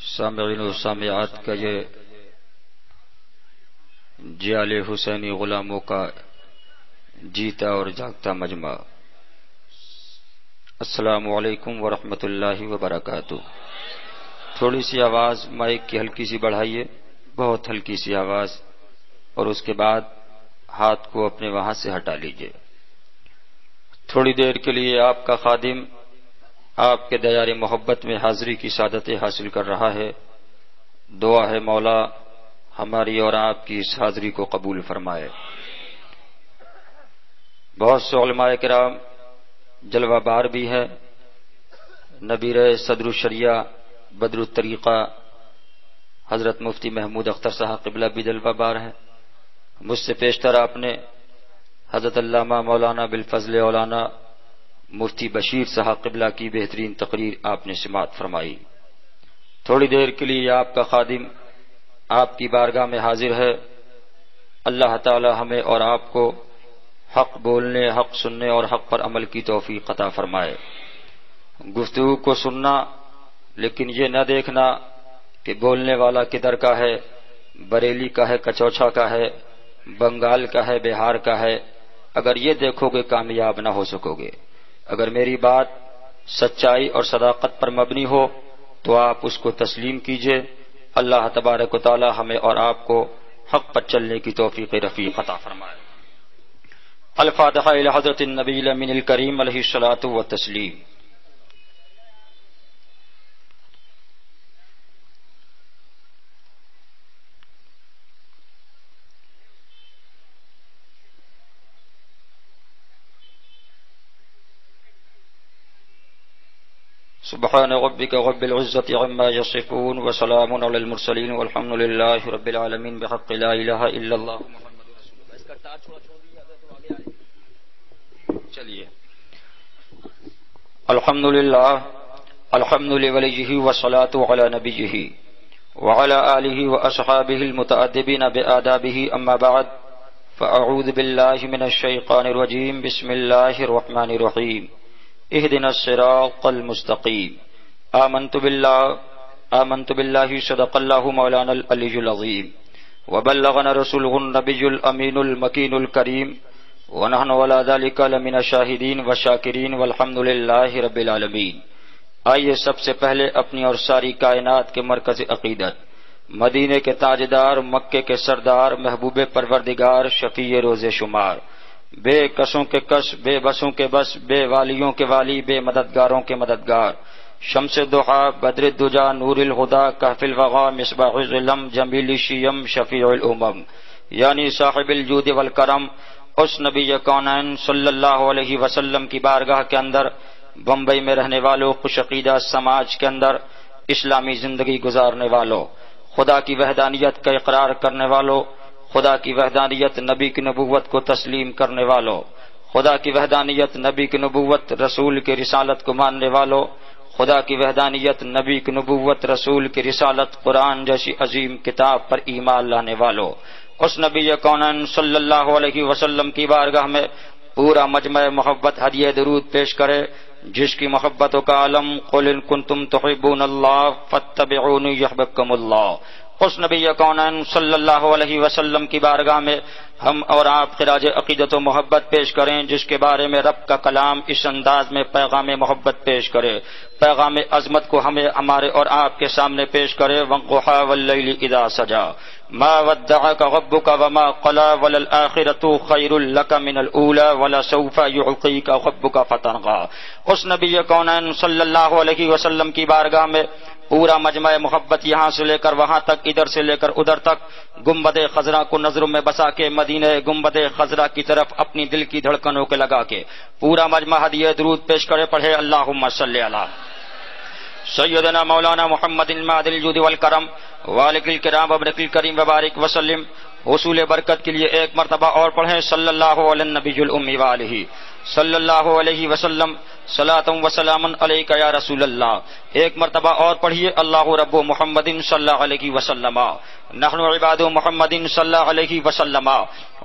سامعین و سامعات کا یہ جیال حسینی غلاموں کا جیتا اور جاگتا مجمع، السلام علیکم ورحمۃ اللہ وبرکاتہ۔ تھوڑی سی آواز مائک کی ہلکی سی بڑھائیے، بہت ہلکی سی آواز، اور اس کے بعد ہاتھ کو اپنے وہاں سے ہٹا لیجیے۔ تھوڑی دیر کے لیے آپ کا خادم آپ کے دیار محبت میں حاضری کی سعادت حاصل کر رہا ہے۔ دعا ہے مولا ہماری اور آپ کی اس حاضری کو قبول فرمائے۔ بہت سے علماء کرام جلوہ بار بھی ہیں، نبیر صدر الشریعہ بدر الطریقہ حضرت مفتی محمود اختر صاحب قبلہ بھی جلوہ بار ہیں۔ مجھ سے پیشتر آپ نے حضرت علامہ مولانا بالفضل اولانا مفتی بشیر صاحب قبلہ کی بہترین تقریر آپ نے سماعت فرمائی۔ تھوڑی دیر کے لیے آپ کا خادم آپ کی بارگاہ میں حاضر ہے۔ اللہ تعالی ہمیں اور آپ کو حق بولنے، حق سننے اور حق پر عمل کی توفیق عطا فرمائے۔ گفتگو کو سننا، لیکن یہ نہ دیکھنا کہ بولنے والا کدھر کا ہے، بریلی کا ہے، کچوچھا کا ہے، بنگال کا ہے، بہار کا ہے۔ اگر یہ دیکھو گے کامیاب نہ ہو سکو گے۔ اگر میری بات سچائی اور صداقت پر مبنی ہو تو آپ اس کو تسلیم کیجئے۔ اللہ تبارک و تعالی ہمیں اور آپ کو حق پر چلنے کی توفیق رفیق عطا فرمائے۔ الفاتحہ الی حضرت النبی الامین الکریم علیہ الصلاۃ والتسلیم۔ سبحان ربک رب العزة عما یصفون وسلام علی المرسلین والحمد للہ رب العالمین بحق لا الہ الا اللہ محمد رسول اللہ۔ اس کا تار چھوڑ دیا تو آگے آئے۔ چلیے، الحمد للہ الحمد لولیہ والصلاة علی نبیہ وعلی آلہ واصحابہ المتأدبین بآدابہ، اما بعد فاعوذ باللہ من الشیطان الرجیم، بسم اللہ الرحمن الرحیم، اهدنا الصراط المستقیم، آمنت باللہ صدق اللہ مولانا العلی العظیم، وبلغنا رسوله النبی الامین المکین الکریم، ونحن ولا ذلك لمن الشاہدین والشاکرین والحمد للہ رب العالمین۔ آئیے سب سے پہلے اپنی اور ساری کائنات کے مرکز عقیدت، مدینے کے تاجدار، مکے کے سردار، محبوب پروردگار، شفیع روز شمار، بے کسوں کے کس، بے بسوں کے بس، بے والیوں کے والی، بے مددگاروں کے مددگار، شمس ضحیٰ، بدر الدجا، نور الہدی، کہف الوغا، مصباح الظلم، جمیل الشیم، شفیع الامم، یعنی صاحب الجود والکرم، اس نبی کونین صلی اللہ علیہ وسلم کی بارگاہ کے اندر، بمبئی میں رہنے والوں، خوش عقیدہ سماج کے اندر اسلامی زندگی گزارنے والوں، خدا کی وحدانیت کا اقرار کرنے والوں، خدا کی وحدانیت، نبی کی نبوت کو تسلیم کرنے والوں، خدا کی وحدانیت، نبی کی نبوت، رسول کی رسالت کو ماننے والوں، خدا کی وحدانیت، نبی کی نبوت، رسول کی رسالت، قرآن جیسی عظیم کتاب پر ایمان لانے والوں، اس نبی کونین صلی اللہ علیہ وسلم کی بارگاہ میں پورا مجمع محبت ہدیہ درود پیش کرے، جس کی محبتوں کا عالم قل ان کنتم تحبون اللہ فاتبعونی یحببکم اللہ۔ اس نبی کونین صلی اللہ علیہ وسلم کی بارگاہ میں ہم اور آپ خراج عقیدت و محبت پیش کریں، جس کے بارے میں رب کا کلام اس انداز میں پیغام محبت پیش کرے، پیغام عظمت کو ہمیں ہمارے اور آپ کے سامنے پیش کرے۔ والضحیٰ واللیل اذا سجا ما ودعک ربک وما قلی وللآخرۃ خیر لک من الاولی ولسوف یعطیک ربک فترضی۔ اس نبی کونین صلی اللہ علیہ وسلم کی بارگاہ میں پورا مجمع محبت یہاں سے لے کر وہاں تک، ادھر سے لے کر ادھر تک، گنبد خضرا کو نظروں میں بسا کے، مدینہ گنبد خضرا کی طرف اپنی دل کی دھڑکنوں کے لگا کے پورا مجمع ہدیہ درود پیش کرے، پڑھے اللہم صلی علی سیدنا مولانا محمد المعدل الجود والکرم والک الکرام وابنک الکریم وبارک وسلم۔ حصول برکت کے لیے ایک مرتبہ اور پڑھیں صلی اللہ علی النبی الامی وآلہ صلی اللہ علیہ وسلم، صلاۃ و سلام علیک یا رسول اللہ۔ ایک مرتبہ اور پڑھیے اللہ رب محمد صلی اللہ علیہ وسلم، نحن عباد محمد صلی اللہ علیہ وسلم،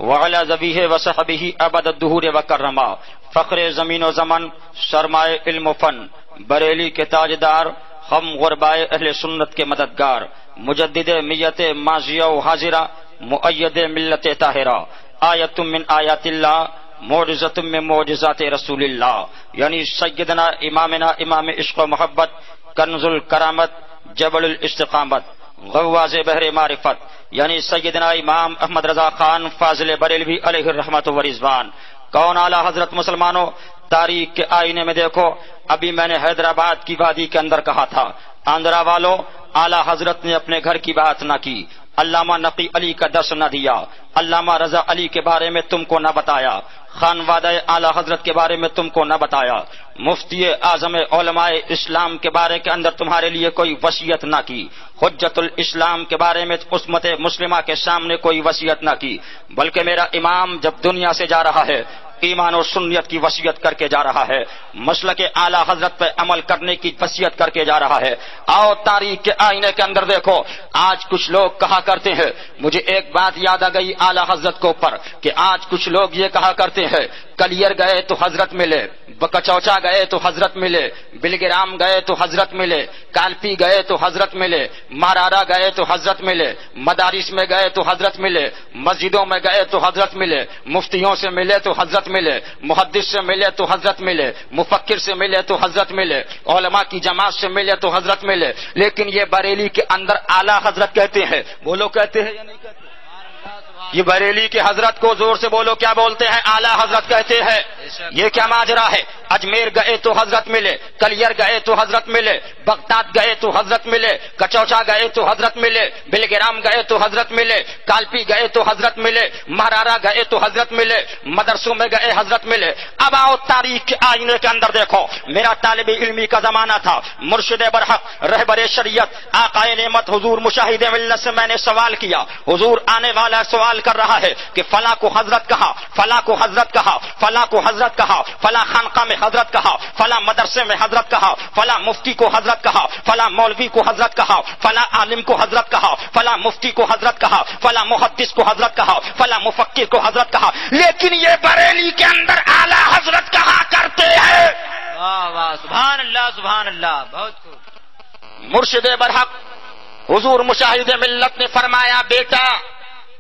وعلی ذبیہ وصحبہ ابد الدہور وکرما، فخر زمین و زمن، سرمائے علم و فن، بریلی کے تاجدار، ہم غربائے اہل سنت کے مددگار، مجدد میت ماضیہ و حاضرہ، مؤید ملت طاہرہ، آیت من آیات اللہ، معجزۃ من معجزات رسول اللہ، یعنی سیدنا امامنا امام عشق و محبت، کنز الکرامت، جبل الاستقامت، غواز بحر معرفت، یعنی سیدنا امام احمد رضا خان فاضل بریلوی علیہ الرحمت و رضوان۔ کون اعلیٰ حضرت مسلمانوں، تاریخ کے آئینے میں دیکھو، ابھی میں نے حیدرآباد کی وادی کے اندر کہا تھا، آندھرا والوں اعلیٰ حضرت نے اپنے گھر کی بات نہ کی، علامہ نقی علی کا درس نہ دیا، علامہ رضا علی کے بارے میں تم کو نہ بتایا، خانوادہ اعلیٰ حضرت کے بارے میں تم کو نہ بتایا، مفتی اعظم علماء اسلام کے بارے کے اندر تمہارے لیے کوئی وصیت نہ کی، حجت الاسلام کے بارے میں امت مسلمہ کے سامنے کوئی وصیت نہ کی، بلکہ میرا امام جب دنیا سے جا رہا ہے ایمان اور سنت کی وصیت کر کے جا رہا ہے، مسلک اعلیٰ حضرت پہ عمل کرنے کی وصیت کر کے جا رہا ہے۔ آؤ تاریخ کے آئینے کے اندر دیکھو، آج کچھ لوگ کہا کرتے ہیں، مجھے ایک بات یاد آ گئی اعلیٰ حضرت کے اوپر کہ آج کچھ لوگ یہ کہا کرتے ہیں کلیر گئے تو حضرت ملے، بکچوچا گئے تو حضرت ملے، بلگرام گئے تو حضرت ملے، کالپی گئے تو حضرت ملے، مارارا گئے تو حضرت ملے، مدارس میں گئے تو حضرت ملے، مسجدوں میں گئے تو حضرت ملے، مفتیوں سے ملے تو حضرت ملے، محدث سے ملے تو حضرت ملے، مفکر سے ملے تو حضرت ملے، علماء کی جماعت سے ملے تو حضرت ملے، لیکن یہ بریلی کے اندر اعلیٰ حضرت کہتے ہیں، وہ لوگ کہتے ہیں یا نہیں کہتے؟ یہ بریلی کے حضرت کو زور سے بولو، کیا بولتے ہیں؟ اعلیٰ حضرت کہتے ہیں۔ یہ کیا ماجرا ہے؟ اجمیر گئے تو حضرت ملے، کلیر گئے تو حضرت ملے، بغداد گئے تو حضرت ملے، کچوچا گئے تو حضرت ملے، بلگرام گئے تو حضرت ملے، کالپی گئے تو حضرت ملے، مہرارا گئے تو حضرت ملے، مدرسوں میں گئے حضرت ملے۔ اب آؤ تاریخ کے آئینے کے اندر دیکھو، میرا طالب علمی کا زمانہ تھا، مرشد برحق رہبر شریعت آقائے نعمت حضور مشاہد ملت سے میں نے سوال کیا، حضور آنے والا سوال کر رہا ہے کہ فلاں کو حضرت کہا، فلاں کو حضرت کہا، فلاں کو حضرت کہا، فلاں خانقاہ میں حضرت کہا، فلاں مدرسے میں حضرت کہا، فلاں مفتی کو حضرت کہا، فلاں مولوی کو حضرت کہا، فلاں عالم کو حضرت کہا، فلاں مفتی کو حضرت کہا، فلاں محدث کو حضرت کہا، فلاں مفکر کو حضرت کہا، لیکن یہ بریلی کے اندر اعلیٰ حضرت کہا کرتے ہیں۔ واہ واہ، سبحان اللہ سبحان اللہ، بہت خوب۔ مرشد برحق حضور مشاہد ملت نے فرمایا، بیٹا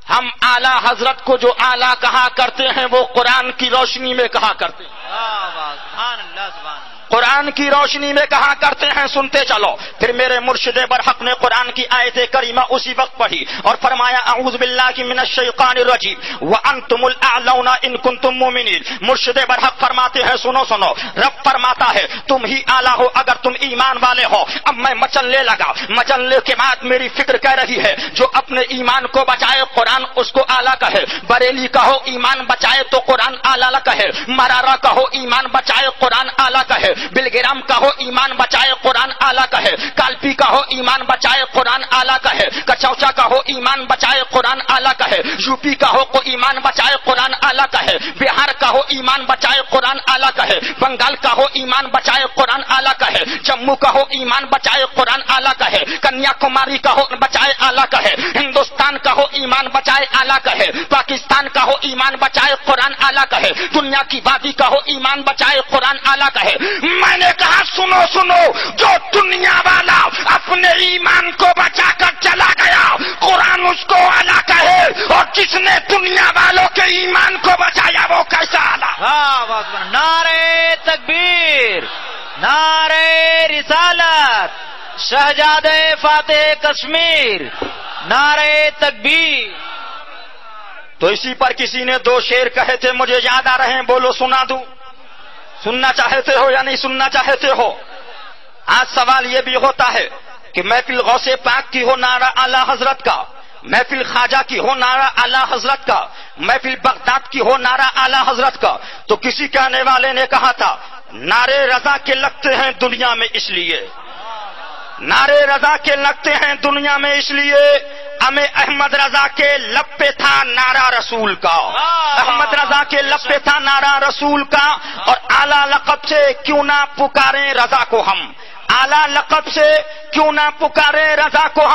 ہم اعلیٰ حضرت کو جو اعلیٰ کہا کرتے ہیں وہ قرآن کی روشنی میں کہا کرتے ہیں، سبحان اللہ سبحان اللہ، قرآن کی روشنی میں کہا کرتے ہیں۔ سنتے چلو، پھر میرے مرشد برحق نے قرآن کی آیت کریمہ اسی وقت پڑھی اور فرمایا اعوذ باللہ من الشیطان الرجیم وانتم الاعلون ان کنتم مؤمنین۔ مرشد برحق فرماتے ہیں، سنو سنو، رب فرماتا ہے تم ہی اعلیٰ ہو اگر تم ایمان والے ہو۔ اب میں مچلنے لگا، مچلنے کے بعد میری فکر کہہ رہی ہے جو اپنے ایمان کو بچائے قرآن اس کو اعلیٰ کہے، بریلی کہو ایمان بچائے تو قرآن اعلیٰ کہے، مرارا کہو ایمان بچائے قرآن اعلیٰ کہے، بلگرام کہو ایمان بچائے قرآن اعلیٰ کہے، کالپی کہو ایمان بچائے قرآن اعلیٰ کہے، کچوچا کہو ایمان بچائے قرآن اعلیٰ کہے، یوپی کہو کو ایمان بچائے قرآن اعلیٰ کہے، بہار کہو ایمان بچائے قرآن اعلیٰ کہے، بنگال کہو ایمان بچائے قرآن اعلیٰ کہے، جموں کہو ایمان بچائے قرآن اعلیٰ کہے، کنیا کماری کہو بچائے اعلیٰ کہے، ہندوستان کہو ایمان بچائے اعلیٰ کہے، پاکستان کہو ایمان بچائے قرآن اعلیٰ کہے، دنیا کی وادی کہو ایمان بچائے قرآن اعلیٰ کہے۔ میں نے کہا سنو سنو، جو دنیا والا اپنے ایمان کو بچا کر چلا گیا قرآن اس کو اعلیٰ کہے، اور جس نے دنیا والوں کے ایمان کو بچایا وہ کیسا اعلیٰ؟ نعرہ تکبیر، نعرہ رسالت، شہزادہ فاتح کشمیر، نعرہ تکبیر۔ تو اسی پر کسی نے دو شعر کہے تھے، مجھے یاد آ رہے ہیں، بولو سنا دوں؟ سننا چاہتے ہو یا نہیں سننا چاہتے ہو؟ آج سوال یہ بھی ہوتا ہے کہ محفل غوث پاک کی ہو نعرہ اعلیٰ حضرت کا، محفل خواجہ کی ہو نعرہ اعلیٰ حضرت کا، محفل بغداد کی ہو نعرہ اعلیٰ حضرت کا، تو کسی کہنے والے نے کہا تھا نعرے رضا کے لگتے ہیں دنیا میں اس لیے، نعرے رضا کے لگتے ہیں دنیا میں اس لیے ہمیں احمد رضا کے لب پہ تھا نعرہ رسول کا، احمد رضا کے لب پہ تھا نعرہ رسول کا، اور اعلیٰ لقب سے کیوں نہ پکاریں رضا کو ہم، اعلیٰ لقب سے کیوں نہ پکارے رضا کو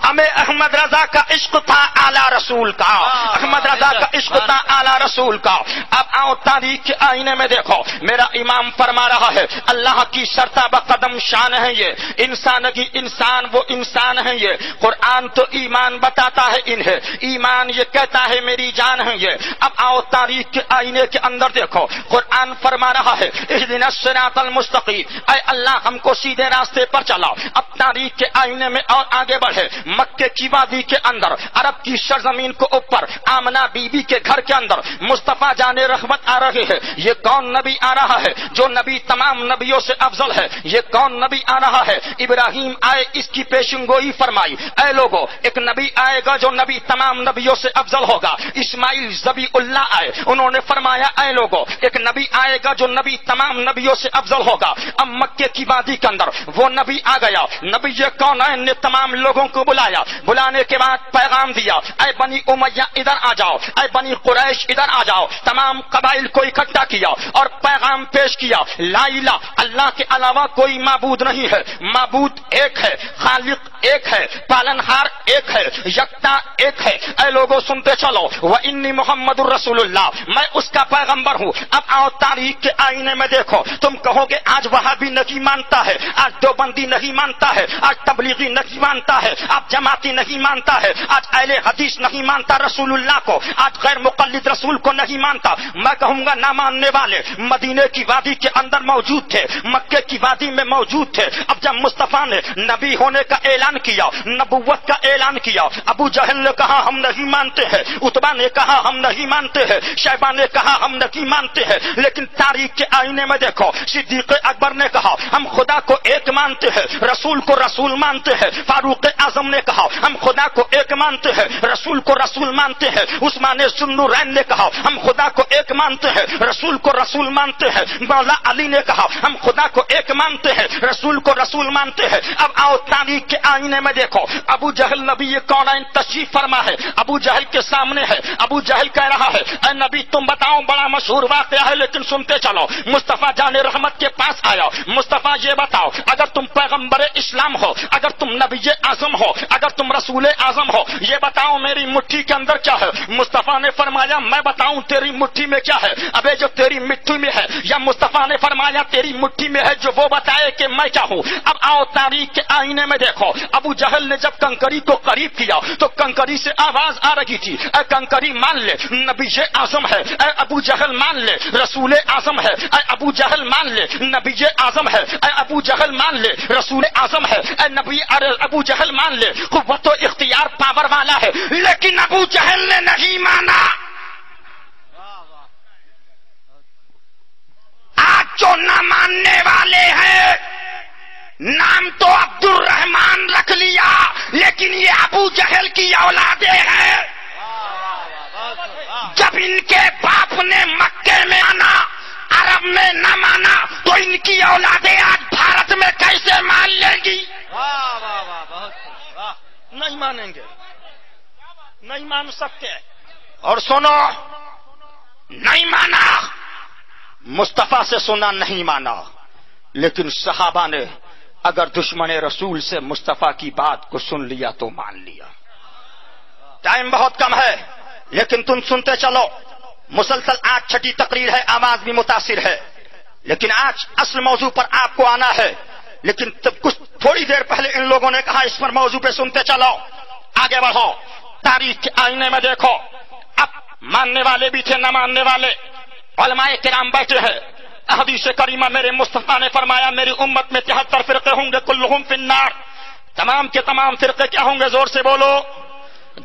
ہمیں احمد رضا کا عشق تھا اعلیٰ رسول کا، احمد رضا کا عشق تھا اعلیٰ رسول کا۔ اب آؤ تاریخ کے آئینے میں دیکھو، میرا امام فرما رہا ہے اللہ کی شرطہ قدم شان ہے یہ، انسان کی انسان وہ انسان ہے یہ، قرآن تو ایمان بتاتا ہے انہیں، ایمان یہ کہتا ہے میری جان ہے یہ۔ اب آؤ تاریخ کے آئینے کے اندر دیکھو، قرآن فرما رہا ہے اہدنا الصراط المستقیم، اے اللہ ہم کو سیدھے راستے پر چلاؤ۔ اب تاریخ کے آئینے میں اور آگے بڑھے، مکے کی وادی کے اندر، عرب کی سرزمین کو اوپر، آمنہ بی بی کے گھر کے اندر مصطفیٰ جان رحمت آ رہے ہیں۔ یہ کون نبی آ رہا ہے جو نبی تمام نبیوں سے افضل ہے؟ یہ کون نبی آ رہا ہے؟ ابراہیم آئے، اس کی پیشن گوئی فرمائی، اے لوگوں ایک نبی آئے گا جو نبی تمام نبیوں سے افضل ہوگا۔ اسماعیل ذبیح اللہ آئے، انہوں نے فرمایا اے لوگوں ایک نبی آئے گا جو نبی تمام نبیوں سے افضل ہوگا۔ اب مکے کی وادی کے اندر وہ نبی آ گیا، نبی یہ کون ہے نے تمام لوگوں کو بلایا، بلانے کے بعد پیغام دیا اے بنی امیہ ادھر آ جاؤ، اے بنی قریش ادھر آ جاؤ، تمام قبائل کو اکٹھا کیا اور پیغام پیش کیا لا الہ اللہ کے علاوہ کوئی معبود نہیں ہے، معبود ایک ہے، خالق ایک ہے، پالنہار ایک ہے، یکتا ایک ہے۔ اے لوگوں سنتے چلو وانی محمد الرسول اللہ، میں اس کا پیغمبر ہوں۔ اب آؤ تاریخ کے آئینے میں دیکھو، تم کہو گے آج وہابی نہیں مانتا ہے، آج دیوبندی نہیں مانتا ہے، آج تبلیغی نہیں مانتا ہے، آج جماعتی نہیں مانتا ہے، آج اہل حدیث نہیں مانتا رسول اللہ کو، آج غیر مقلد رسول کو نہیں مانتا۔ میں کہوں گا نہ ماننے والے مدینے کی وادی کے اندر موجود تھے، مکے کی وادی میں موجود تھے۔ اب جب مصطفیٰ نے نبی ہونے کا اعلان کیا، نبوت کا اعلان کیا، ابو جہل نے کہا ہم نہیں مانتے ہیں، عتبہ نے کہا ہم نہیں مانتے ہیں، شیبہ نے کہا ہم نہیں مانتے ہیں، لیکن تاریخ کے آئینے میں دیکھو صدیق اکبر نے کہا ہم خدا کو ایک مانتے ہیں، رسول کو رسول مانتے ہیں، فاروق اعظم نے کہا ہم خدا کو ایک مانتے ہیں، رسول کو رسول مانتے ہیں، عثمان ذوالنورین نے کہا ہم خدا کو ایک مانتے ہیں، رسول کو رسول مانتے ہیں، مولا علی نے کہا ہم خدا کو ایک مانتے ہیں، رسول کو رسول مانتے ہیں۔ اب آؤ تاریخ کے آئینے میں دیکھو، ابو جہل نبی کونین تشریف فرما ہے، ابو جہل کے سامنے ہے، ابو جہل کہہ رہا ہے اے نبی تم بتاؤ، بڑا مشہور واقعہ ہے لیکن سنتے چلو۔ مصطفیٰ جان رحمت کے پاس آیا، مصطفیٰ یہ بتاؤ اگر تم پیغمبر اسلام ہو، اگر تم نبی اعظم ہو، اگر تم رسول اعظم ہو، یہ بتاؤ میری مٹھی کے اندر کیا ہے؟ مصطفیٰ نے فرمایا میں بتاؤں تیری مٹھی میں کیا ہے؟ ابے جو تیری مٹھی میں ہے، یا مصطفیٰ نے فرمایا تیری مٹھی میں ہے جو وہ بتائے کہ میں کیا ہوں۔ اب آؤ تاریخ کے آئینے میں دیکھو، ابو جہل نے جب کنکری کو قریب کیا تو کنکری سے آواز آ رہی تھی اے کنکری مان لے نبی اعظم ہے، اے ابو جہل مان لے رسول اعظم ہے، اے ابو جہل مان لے نبی اعظم ہے، اے ابو جہل مان لے رسول اعظم ہے، اے نبی ابو جہل مان لے قوت و اختیار پاور والا ہے، لیکن ابو جہل نے نہیں مانا۔ آج جو نہ ماننے والے ہیں نام تو عبد الرحمان رکھ لیا لیکن یہ ابو جہل کی اولادیں ہیں۔ جب ان کے باپ نے مکے میں آنا عرب میں نہ مانا تو ان کی اولادیں آج بھارت میں کیسے مان لیں گی؟ نہیں مانیں گے، نہیں مان سکتے۔ اور سنو، نہیں مانا، مصطفیٰ سے سنا نہیں مانا، لیکن صحابہ نے اگر دشمن رسول سے مصطفیٰ کی بات کو سن لیا تو مان لیا۔ ٹائم بہت کم ہے لیکن تم سنتے چلو، مسلسل آج چھٹی تقریر ہے، آواز بھی متاثر ہے، لیکن آج اصل موضوع پر آپ کو آنا ہے، لیکن کچھ تھوڑی دیر پہلے ان لوگوں نے کہا اس پر موضوع پہ سنتے چلو، آگے بڑھو۔ تاریخ کے آئینے میں دیکھو، اب ماننے والے بھی تھے نہ ماننے والے، علماء کرام بیٹھے ہیں۔ حدیث کریمہ میرے مصطفیٰ نے فرمایا میری امت میں 73 فرقے ہوں گے، کلہم فی النار، تمام کے تمام فرقے کیا ہوں گے؟ زور سے بولو،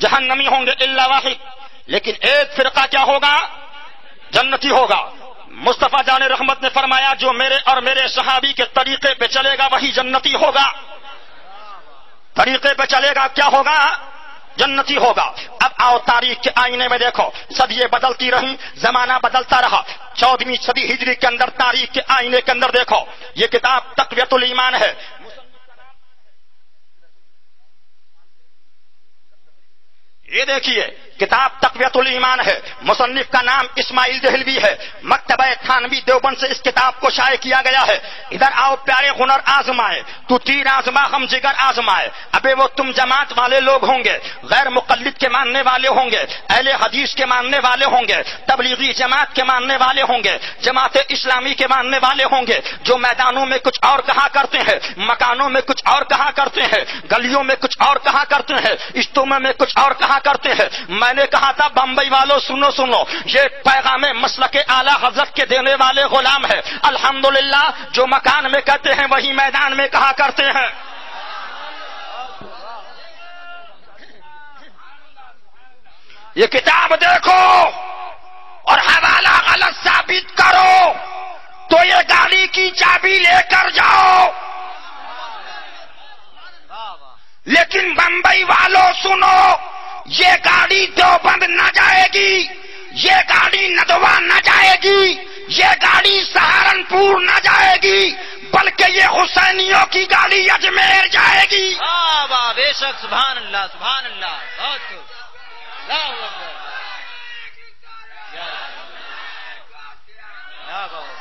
جہنمی ہوں گے الا واحد، لیکن ایک فرقہ کیا ہوگا؟ جنتی ہوگا۔ مصطفیٰ جان رحمت نے فرمایا جو میرے اور میرے صحابی کے طریقے پہ چلے گا وہی جنتی ہوگا، طریقے پہ چلے گا کیا ہوگا؟ جنتی ہوگا۔ اب آؤ تاریخ کے آئینے میں دیکھو، صدیاں بدلتی رہیں، زمانہ بدلتا رہا، 14ویں صدی ہجری کے اندر تاریخ کے آئینے کے اندر دیکھو، یہ کتاب تقویت الایمان ہے۔ یہ دیکھیے کتاب تقویت الایمان ہے، مصنف کا نام اسماعیل دہلوی ہے، مکتبہ تھانوی دیوبند سے اس کتاب کو شائع کیا گیا ہے۔ ادھر آؤ پیارے ہنر آزمائے، تو تیر آزما ہم جگر آزمائے۔ ابے وہ تم جماعت والے لوگ ہوں گے، غیر مقلد کے ماننے والے ہوں گے، اہل حدیث کے ماننے والے ہوں گے، تبلیغی جماعت کے ماننے والے ہوں گے، جماعت اسلامی کے ماننے والے ہوں گے، جو میدانوں میں کچھ اور کہا کرتے ہیں، مکانوں میں کچھ اور کہا کرتے ہیں، گلیوں میں کچھ اور کہا کرتے ہیں، اجتماع میں کچھ اور کہا کرتے ہیں۔ میں نے کہا تھا بمبئی والوں سنو سنو، یہ پیغام مسلک اعلی حضرت کے دینے والے غلام ہے۔ الحمدللہ جو مکان میں کہتے ہیں وہی میدان میں کہا کرتے ہیں۔ یہ کتاب دیکھو اور حوالہ غلط ثابت کرو تو یہ گاڑی کی چابی لے کر جاؤ، لیکن بمبئی والوں سنو، یہ گاڑی دیوبند نہ جائے گی، یہ گاڑی ندوا نہ جائے گی، یہ گاڑی سہارنپور نہ جائے گی، بلکہ یہ حسینیوں کی گاڑی اجمیر جائے گی۔ بے شک، سبحان اللہ سبحان اللہ، بہت خوب، اللہ اکبر، یا بہت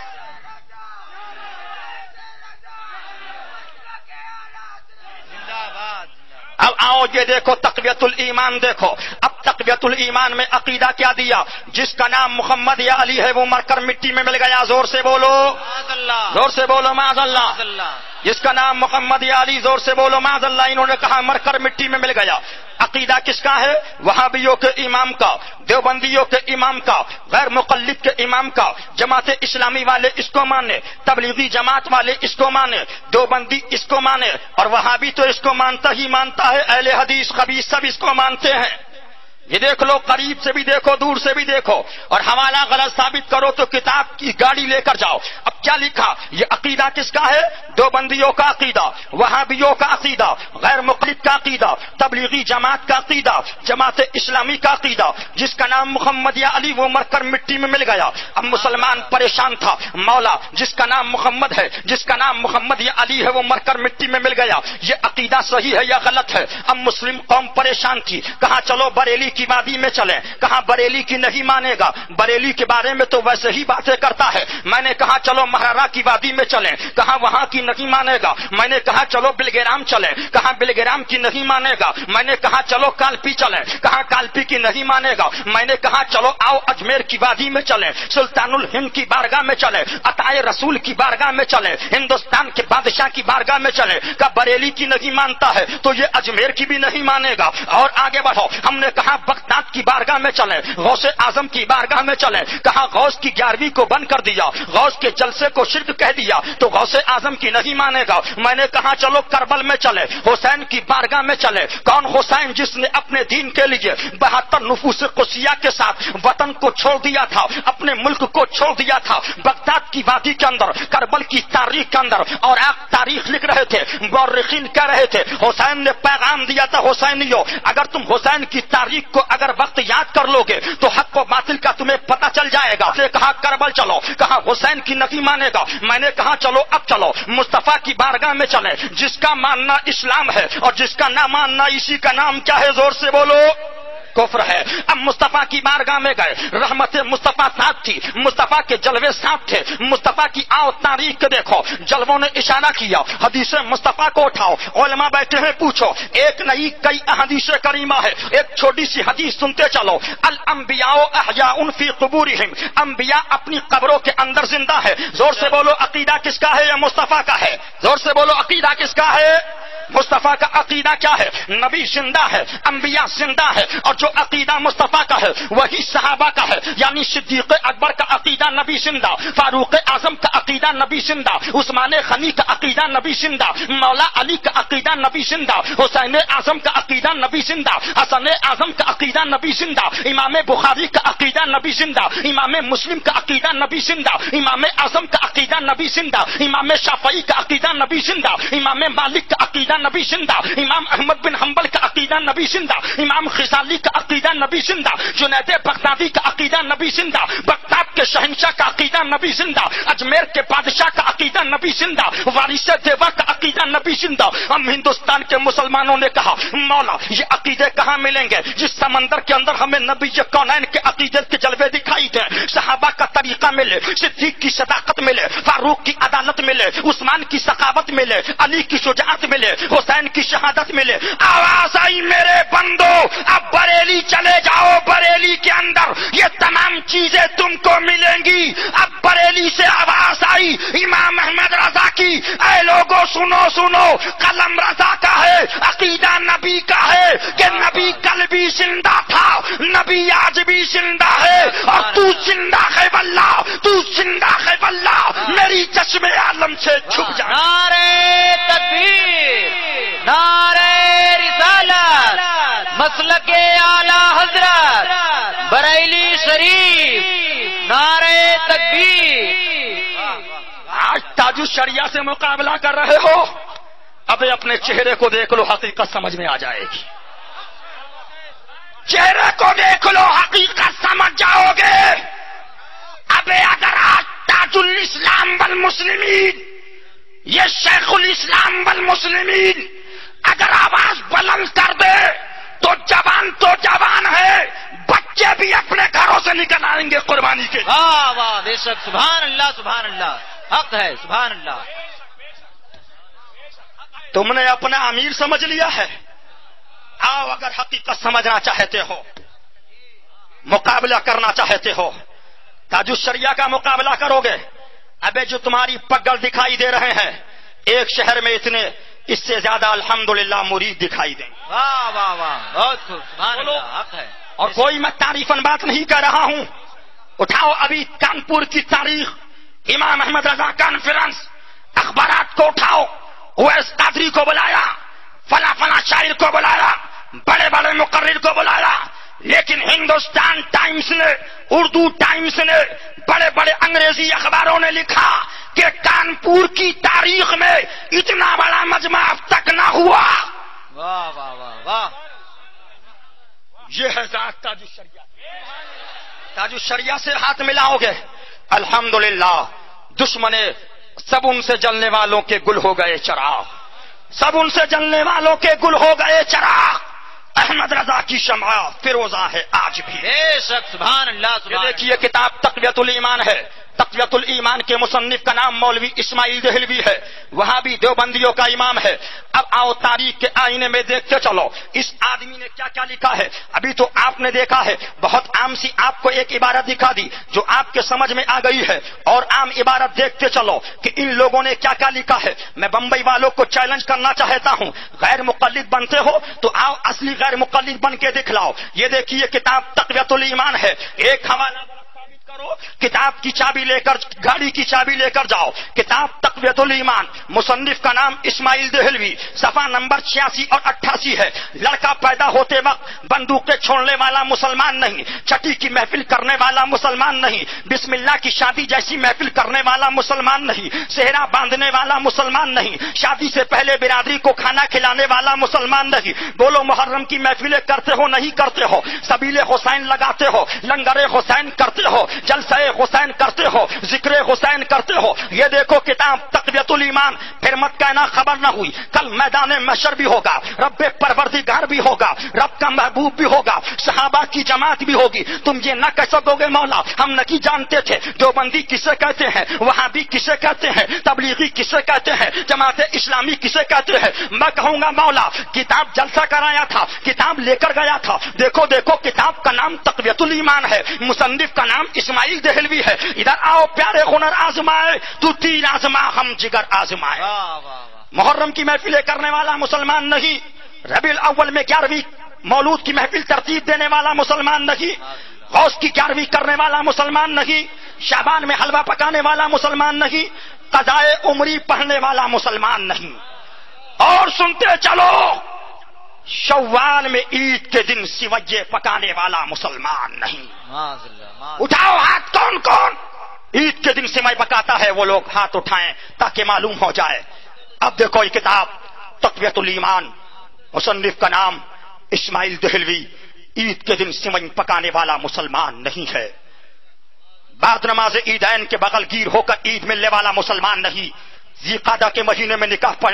زندہ باد۔ اب آؤ یہ دیکھو تقویت الایمان دیکھو۔ اب تقویت الایمان میں عقیدہ کیا دیا؟ جس کا نام محمد یا علی ہے وہ مر کر مٹی میں مل گیا، زور سے بولو، معاذ اللہ، زور سے بولو معاذ اللہ۔ معاذ اللہ۔ جس کا نام محمد یا علی، زور سے بولو معاذ اللہ، انہوں نے کہا مر کر مٹی میں مل گیا۔ عقیدہ کس کا ہے؟ وہابیوں کے امام کا، دیوبندیوں کے امام کا، غیر مقلد کے امام کا۔ جماعت اسلامی والے اس کو مانے، تبلیغی جماعت والے اس کو مانے، دیوبندی اس کو مانے، اور وہابی تو اس کو مانتا ہی مانتا ہے، اہل حدیث خبیث سب اس کو مانتے ہیں۔ یہ دیکھ لو، قریب سے بھی دیکھو، دور سے بھی دیکھو، اور حوالہ غلط ثابت کرو تو کتاب کی گاڑی لے کر جاؤ۔ اب کیا لکھا؟ یہ عقیدہ کس کا ہے؟ دیوبندیوں کا عقیدہ، وہابیوں کا عقیدہ، غیر مقلد کا عقیدہ، تبلیغی جماعت کا عقیدہ، جماعت اسلامی کا عقیدہ۔ جس کا نام محمد یا علی وہ مر کر مٹی میں مل گیا۔ اب مسلمان پریشان تھا، مولا جس کا نام محمد ہے، جس کا نام محمد یا علی ہے وہ مر کر مٹی میں مل گیا، یہ عقیدہ صحیح ہے یا غلط ہے؟ اب مسلم قوم پریشان تھی، کہا چلو بریلی کی وادی میں چلیں، کہا بریلی کی نہیں مانے گا، بریلی کے بارے میں تو ویسے ہی باتیں کرتا ہے۔ میں نے کہا چلو مہارا کی وادی میں چلیں، کہا وہاں کی نہیں مانے گا۔ میں نے کہا چلو بلگرام چلیں، کہا بلگرام کی نہیں مانے گا۔ میں نے کہا چلو کالپی چلیں، کہا کالپی کی نہیں مانے گا۔ میں نے کہا چلو آؤ اجمیر کی وادی میں چلیں، سلطان الہند کی بارگاہ میں چلیں، عطائے رسول کی بارگاہ میں چلیں، ہندوستان کے بادشاہ کی بارگاہ میں چلیں۔ کہا بریلی کی نہیں مانتا ہے تو یہ اجمیر کی بھی نہیں مانے گا۔ اور آگے بڑھو، ہم نے کہا بغداد کی بارگاہ میں چلیں، غوث اعظم کی بارگاہ میں چلیں، کہا غوث کی 11ویں کو بند کر دیا، غوث کے جلسے کو شرک کہہ دیا تو غوث اعظم کی نہیں مانے گا۔ میں نے کہا چلو کربل میں چلے، حسین کی بارگاہ میں چلے۔ کون حسین؟ جس نے اپنے دین کے لیے 72 نفوس قدسیہ کے ساتھ وطن کو چھوڑ دیا تھا، اپنے ملک کو چھوڑ دیا تھا، بغداد کی وادی کے اندر، کربل کی تاریخ کے اندر، اور آپ تاریخ لکھ رہے تھے، مورخین کہہ رہے تھے حسین نے پیغام دیا تھا، حسینیوں اگر تم حسین کی تاریخ کو اگر وقت یاد کر لو گے تو حق و باطل کا تمہیں پتہ چل جائے گا۔ نے کہا کربل چلو، کہا حسین کی نہیں مانے گا۔ میں نے کہا چلو اب چلو مصطفیٰ کی بارگاہ میں چلیں، جس کا ماننا اسلام ہے اور جس کا نہ ماننا اسی کا نام کیا ہے؟ زور سے بولو، کفر ہے۔ اب مصطفیٰ کی بارگاہ میں گئے، رحمت مصطفیٰ ساتھ تھی، مصطفیٰ کے جلوے ساتھ تھے، مصطفیٰ کی آؤ تاریخ کے دیکھو، جلووں نے اشارہ کیا، حدیث مصطفیٰ کو اٹھاؤ، علماء بیٹھے ہیں پوچھو، ایک نہیں کئی احادیث کریمہ ہے، ایک چھوٹی سی حدیث سنتے چلو، الانبیاء احیاء فی قبورہم، انبیاء اپنی قبروں کے اندر زندہ ہے۔ زور سے بولو عقیدہ کس کا ہے؟ یا مصطفیٰ کا ہے؟ زور سے بولو عقیدہ کس کا ہے؟ مصطفیٰ کا عقیدہ کیا ہے؟ نبی زندہ ہے، انبیاء زندہ ہے، اور جو عقیدہ مصطفیٰ کا ہے وہی صحابہ کا ہے، یعنی صدیق اکبر کا عقیدہ نبی زندہ، فاروق اعظم کا عقیدہ نبی زندہ، عثمان غنی کا عقیدہ نبی زندہ، مولا علی کا عقیدہ نبی زندہ، حسین اعظم کا عقیدہ نبی زندہ، حسن اعظم کا عقیدہ نبی زندہ، امام بخاری کا عقیدہ نبی زندہ، امام مسلم کا عقیدہ نبی زندہ، امام اعظم کا عقیدہ نبی زندہ، امام شافعی کا عقیدہ نبی زندہ، امام مالک کا عقیدہ عقیدہ نبی زندہ، امام احمد بن حنبل کا عقیدہ نبی زندہ، امام غزالی کا عقیدہ نبی زندہ، جنید بغدادی کا عقیدہ نبی زندہ، بغداد کے شہنشاہ کا عقیدہ نبی زندہ، اجمیر کے بادشاہ کا عقیدہ نبی زندہ، وارث دیوا کا عقیدہ نبی زندہ۔ ہم ہندوستان کے مسلمانوں نے کہا مولا یہ عقیدے کہاں ملیں گے جس سمندر کے اندر ہمیں نبی کونین کے عقیدے کے جلوے دکھائی دیں، صحابہ کا طریقہ ملے، صدیق کی صداقت ملے، فاروق کی عدالت ملے، عثمان کی سخاوت ملے، علی کی شجاعت ملے، حسین کی شہادت ملے۔ آواز آئی میرے بندو اب بریلی چلے جاؤ، بریلی کے اندر یہ تمام چیزیں تم کو ملیں گی۔ اب بریلی سے آواز آئی امام احمد رضا کی، اے لوگوں سنو سنو، قلم رضا کا ہے، عقیدہ نبی کا ہے کہ نبی کل بھی زندہ تھا، نبی آج بھی زندہ ہے، اور تو زندہ ہے واللہ، تو زندہ ہے واللہ، میری چشم عالم سے چھپ جا۔ نعرہ تکبیر، نعرہ رسالت، مسلک اعلی حضرت بریلی شریف، نعرہ تکبیر۔ آج تاج الشریعہ سے مقابلہ کر رہے ہو، اب اپنے چہرے کو دیکھ لو، حقیقت سمجھ میں آ جائے گی۔ چہرے کو دیکھ لو، حقیقت سمجھ جاؤ گے۔ اب اگر آج تاج الاسلام والمسلمین، یہ شیخ الاسلام والمسلمین اگر آواز بلند کر دے تو جوان ہے، بچے بھی اپنے گھروں سے نکل آئیں گے قربانی کے۔ واہ واہ، بے شک، سبحان اللہ سبحان اللہ، حق ہے، سبحان اللہ۔ تم نے اپنا امیر سمجھ لیا ہے، آؤ اگر حقیقت سمجھنا چاہتے ہو، مقابلہ کرنا چاہتے ہو، تاج الشریعہ کا مقابلہ کرو گے۔ ابے جو تمہاری پگڑ دکھائی دے رہے ہیں، ایک شہر میں اتنے، اس سے زیادہ الحمدللہ مرید دکھائی دیں۔ واہ واہ واہ، بہت خوب، سبحان اللہ، حق ہے۔ اور کوئی میں تعریفاً بات نہیں کہہ رہا ہوں، اٹھاؤ ابھی کانپور کی تاریخ، امام احمد رضا کانفرنس، اخبارات کو اٹھاؤ، اویس قادری کو بلایا، فلاں فلاں شاعر کو بلایا، بڑے بڑے مقرر کو بلایا، لیکن ہندوستان ٹائمز نے، اردو ٹائمز نے، بڑے بڑے انگریزی اخباروں نے لکھا کہ کانپور کی تاریخ میں اتنا بڑا مجمع اب تک نہ ہوا۔ واہ واہ واہ واہ، یہ ہے ذات تاج الشریعہ۔ تاج الشریعہ سے ہاتھ ملاؤ گے، الحمدللہ دشمن سب ان سے جلنے والوں کے گل ہو گئے چراغ، سب ان سے جلنے والوں کے گل ہو گئے چراغ۔ احمد رضا کی شمع فیروزہ ہے آج بھی۔ بے شک، سبحان اللہ یہ سبحان اللہ۔ دیکھیے کتاب تقویت الایمان ہے، تقویت الایمان کے مصنف کا نام مولوی اسماعیل دہلوی ہے، وہاں بھی دیوبندیوں کا امام ہے۔ اب آؤ تاریخ کے آئینے میں دیکھتے چلو اس آدمی نے کیا کیا لکھا ہے۔ ابھی تو آپ نے دیکھا ہے، بہت عام سی آپ کو ایک عبارت دکھا دی جو آپ کے سمجھ میں آ گئی ہے، اور عام عبارت دیکھتے چلو کہ ان لوگوں نے کیا کیا لکھا ہے۔ میں بمبئی والوں کو چیلنج کرنا چاہتا ہوں، غیر مقلد بنتے ہو تو آؤ اصلی غیر مقلد بن کے دکھلاؤ۔ یہ دیکھیے کتاب تقویت الایمان ہے، ایک حوالہ کرو، کتاب کی چابی لے کر، گاڑی کی چابی لے کر جاؤ، کتاب تقویت الایمان، مصنف کا نام اسماعیل دہلوی، صفحہ نمبر 86 اور 88 ہے۔ لڑکا پیدا ہوتے وقت بندوقیں چھوڑنے والا مسلمان نہیں، چھٹی کی محفل کرنے والا مسلمان نہیں، بسم اللہ کی شادی جیسی محفل کرنے والا مسلمان نہیں، صحرا باندھنے والا مسلمان نہیں، شادی سے پہلے برادری کو کھانا کھلانے والا مسلمان نہیں۔ بولو محرم کی محفلیں کرتے ہو نہیں کرتے ہو، سبیل حسین لگاتے ہو، لنگر حسین کرتے ہو، جلسہ حسین کرتے ہو، ذکر حسین کرتے ہو۔ یہ دیکھو کتاب تقویت الایمان، پھر مت کہنا خبر نہ ہوئی، کل میدان محشر بھی ہوگا، رب پروردگار بھی ہوگا، رب کا محبوب بھی ہوگا، صحابہ کی جماعت بھی ہوگی۔ تم یہ نہ کہہ سکو گے مولا ہم نہیں جانتے تھے دیوبندی کسے کہتے ہیں، وہابی کسے کہتے ہیں، تبلیغی کسے کہتے ہیں، جماعت اسلامی کسے کہتے ہیں۔ میں کہوں گا مولا کتاب جلسہ کرایا تھا، کتاب لے کر گیا تھا، دیکھو دیکھو کتاب کا نام تقویت الایمان ہے، مصنف کا نام اسماعیل دہلوی ہے۔ ادھر آؤ پیارے ہنر آزمائے، تو تیر آزما ہم جگر آزمائے۔ محرم کی محفلیں کرنے والا مسلمان نہیں، ربیع الاول میں 11ویں مولود کی محفل ترتیب دینے والا مسلمان نہیں، غوث کی 11ویں کرنے والا مسلمان نہیں، شعبان میں حلوہ پکانے والا مسلمان نہیں، قضائے عمری پڑھنے والا مسلمان نہیں۔ اور سنتے چلو شوال میں عید کے دن سویے پکانے والا مسلمان نہیں۔ اٹھاؤ ہاتھ، کون کون عید کے دن سوئی پکاتا ہے وہ لوگ ہاتھ اٹھائیں تاکہ معلوم ہو جائے۔ اب دیکھو یہ کتاب تقویت الایمان، مصنف کا نام اسماعیل دہلوی، عید کے دن سمن پکانے والا مسلمان نہیں ہے، بعد نماز عیدین کے بغل گیر ہو کر عید ملنے والا مسلمان نہیں، ذی-قعدہ کے مہینے میں نکاح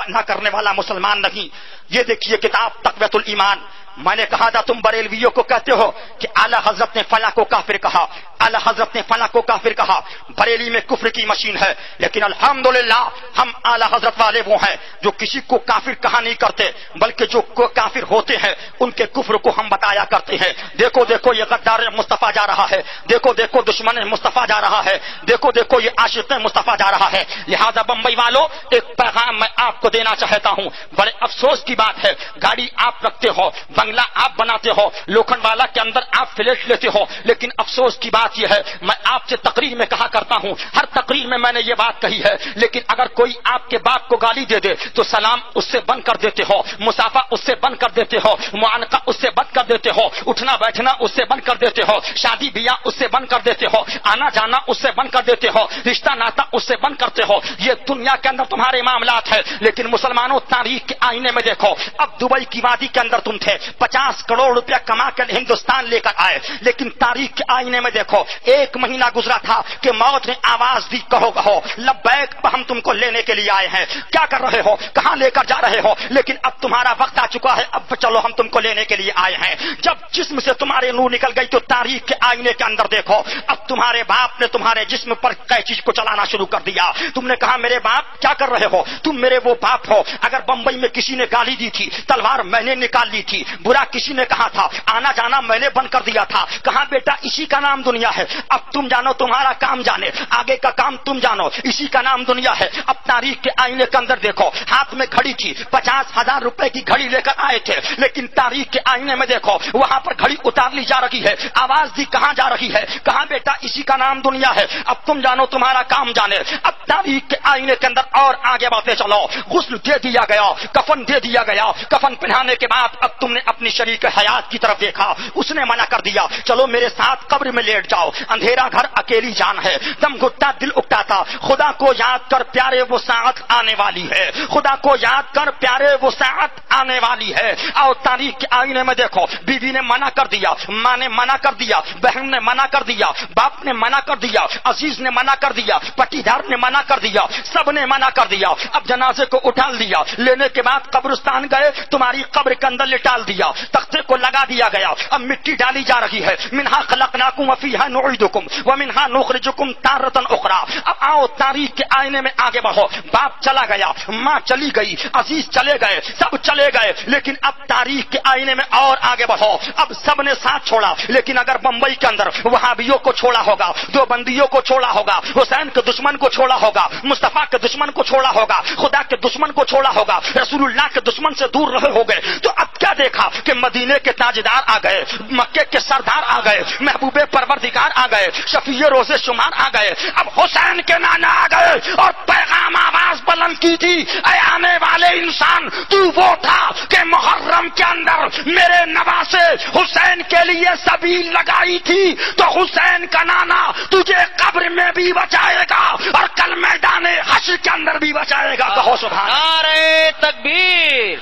نہ کرنے والا مسلمان نہیں۔ یہ دیکھیے کتاب تقویت الایمان۔ میں نے کہا تھا تم بریلویوں کو کہتے ہو کہ اعلی حضرت نے فلاں کو کافر کہا، اعلی حضرت نے فلاں کو کافر کہا، بریلی میں کفر کی مشین ہے، لیکن الحمدللہ ہم اعلی حضرت والے وہ ہیں جو کسی کو کافر کہا نہیں کرتے، بلکہ جو کافر ہوتے ہیں ان کے کفر کو ہم بتایا کرتے ہیں۔ دیکھو دیکھو یہ غدار مصطفیٰ جا رہا ہے، دیکھو دیکھو دشمن مصطفیٰ جا رہا ہے، دیکھو دیکھو یہ عاشق مصطفیٰ جا رہا ہے۔ لہذا بمبئی والوں ایک پیغام میں آپ کو دینا چاہتا ہوں، بڑے افسوس کی بات ہے، گاڑی آپ رکھتے ہو، بنگلہ آپ بناتے ہو، لوکھنڈ والا کے اندر آپ فلیٹ لیتے ہو، لیکن افسوس کی بات یہ ہے، میں آپ سے تقریر میں کہا کرتا ہوں، ہر تقریر میں نے یہ بات کہی ہے، لیکن اگر کوئی آپ کے باپ کو گالی دے دے تو سلام اس سے بند کر دیتے ہو، مصافحہ اس سے بند کر دیتے ہو، معانقہ اس سے بند کر دیتے ہو، اٹھنا بیٹھنا اس سے بند کر دیتے ہو، شادی بیاہ اس سے بند کر دیتے ہو، آنا جانا اس سے بند کر دیتے ہو، رشتہ ناتا اس سے بند کرتے ہو۔ یہ دنیا کے اندر تمہارے معاملات ہے، لیکن مسلمانوں تاریخ کے آئینے میں دیکھو، اب دبئی کی وادی کے اندر تم تھے، 50 کروڑ روپیہ کما کر ہندوستان لے کر آئے، لیکن تاریخ کے آئینے میں دیکھو 1 مہینہ گزرا تھا کہ موت نے آواز دی، کہو کہو لبیک، ہم تم کو لینے کے لیے آئے ہیں، کیا کر رہے ہو، کہاں لے کر جا رہے ہو، لیکن اب تمہارا وقت آ چکا ہے، اب چلو ہم تم کو لینے کے لیے آئے ہیں۔ جب جسم سے تمہارے نور نکل گئی تو تاریخ کے آئینے کے اندر دیکھو، اب تمہارے باپ نے تمہارے جسم پر کئی چیز کو چلانا شروع کر دیا، تم نے کہا میرے باپ کیا کر رہے ہو، تم میرے وہ باپ ہو، اگر بمبئی میں کسی نے گالی دی تھی تلوار میں نے نکال لی تھی، برا کسی نے کہا تھا آنا جانا میں نے بند کر دیا تھا، کہاں بیٹا اسی کا نام دنیا ہے، اب تم جانو تمہارا کام جانے، آگے کا کام تم جانو، اسی کا نام دنیا ہے۔ اب تاریخ کے آئینے کے اندر دیکھو، ہاتھ میں گھڑی تھی، 50,000 روپے کی گھڑی لے کر آئے تھے، لیکن تاریخ کے آئینے میں دیکھو وہاں پر گھڑی اتار لی جا رہی ہے، آواز دی کہاں جا رہی ہے، کہاں بیٹا اسی کا نام دنیا ہے، اب تم جانو تمہارا کام جانے۔ اب تاریخ کے آئینے کے اندر اور آگے بڑھتے چلو، غسل دے دیا گیا، کفن دے دیا گیا، کفن پہنانے کے بعد اب تم نے اپنی شریک حیات کی طرف دیکھا، اس نے منع کر دیا، چلو میرے ساتھ قبر میں لیٹ جاؤ، اندھیرا گھر اکیلی جان ہے، دم گھٹتا دل اکٹاتا، خدا کو یاد کر پیارے وہ ساعت آنے والی ہے، خدا کو یاد کر پیارے وہ ساعت آنے والی ہے۔ اور تاریخ کے آئینے میں دیکھو، بیوی نے منع کر دیا، ماں نے منع کر دیا، بہن نے منع کر دیا، باپ نے منع کر دیا، عزیز نے منع کر دیا، پٹیدار نے منع کر دیا، سب نے منع کر دیا۔ اب جنازے کو اٹھا لیا، لینے کے بعد قبرستان گئے، تمہاری قبر کے اندر لٹال دیا، تختے کو لگا دیا گیا، اب مٹی ڈالی جا رہی ہے، منہا خلقناکم وفیہا نعیدکم ومنہا نخرجکم تارۃ اخری۔ اب آؤ تاریخ کے آئینے میں آگے بڑھو، باپ چلا گیا، ماں چلی گئی، عزیز چلے گئے، سب چلے گئے، لیکن اب تاریخ کے آئینے میں اور آگے بڑھو، اب سب نے ساتھ چھوڑا، لیکن اگر بمبئی کے اندر وہابیوں کو چھوڑا ہوگا، دیوبندیوں کو چھوڑا ہوگا، حسین کے دشمن کو چھوڑا ہوگا، مصطفیٰ کے دشمن کو چھوڑا ہوگا، خدا کے دشمن کو چھوڑا ہوگا، رسول اللہ کے دشمن سے دور رہے ہو گئے، تو اب کیا دیکھا کہ مدینے کے تاجدار آ گئے، مکے کے سردار آ گئے، محبوب پروردگار آ گئے، شفیع روزے شمار آ گئے، اب حسین کے نانا آ گئے اور پیغام آواز بلند کی تھی، اے آنے والے انسان تو وہ تھا کہ محرم کے اندر میرے نواسے حسین کے لیے سبیل لگائی تھی، تو حسین کا نانا تجھے قبر میں بھی بچائے گا اور کل میدان حشر کے اندر بھی بچائے گا، کہو سبحان اللہ۔ نعرہ تکبیر،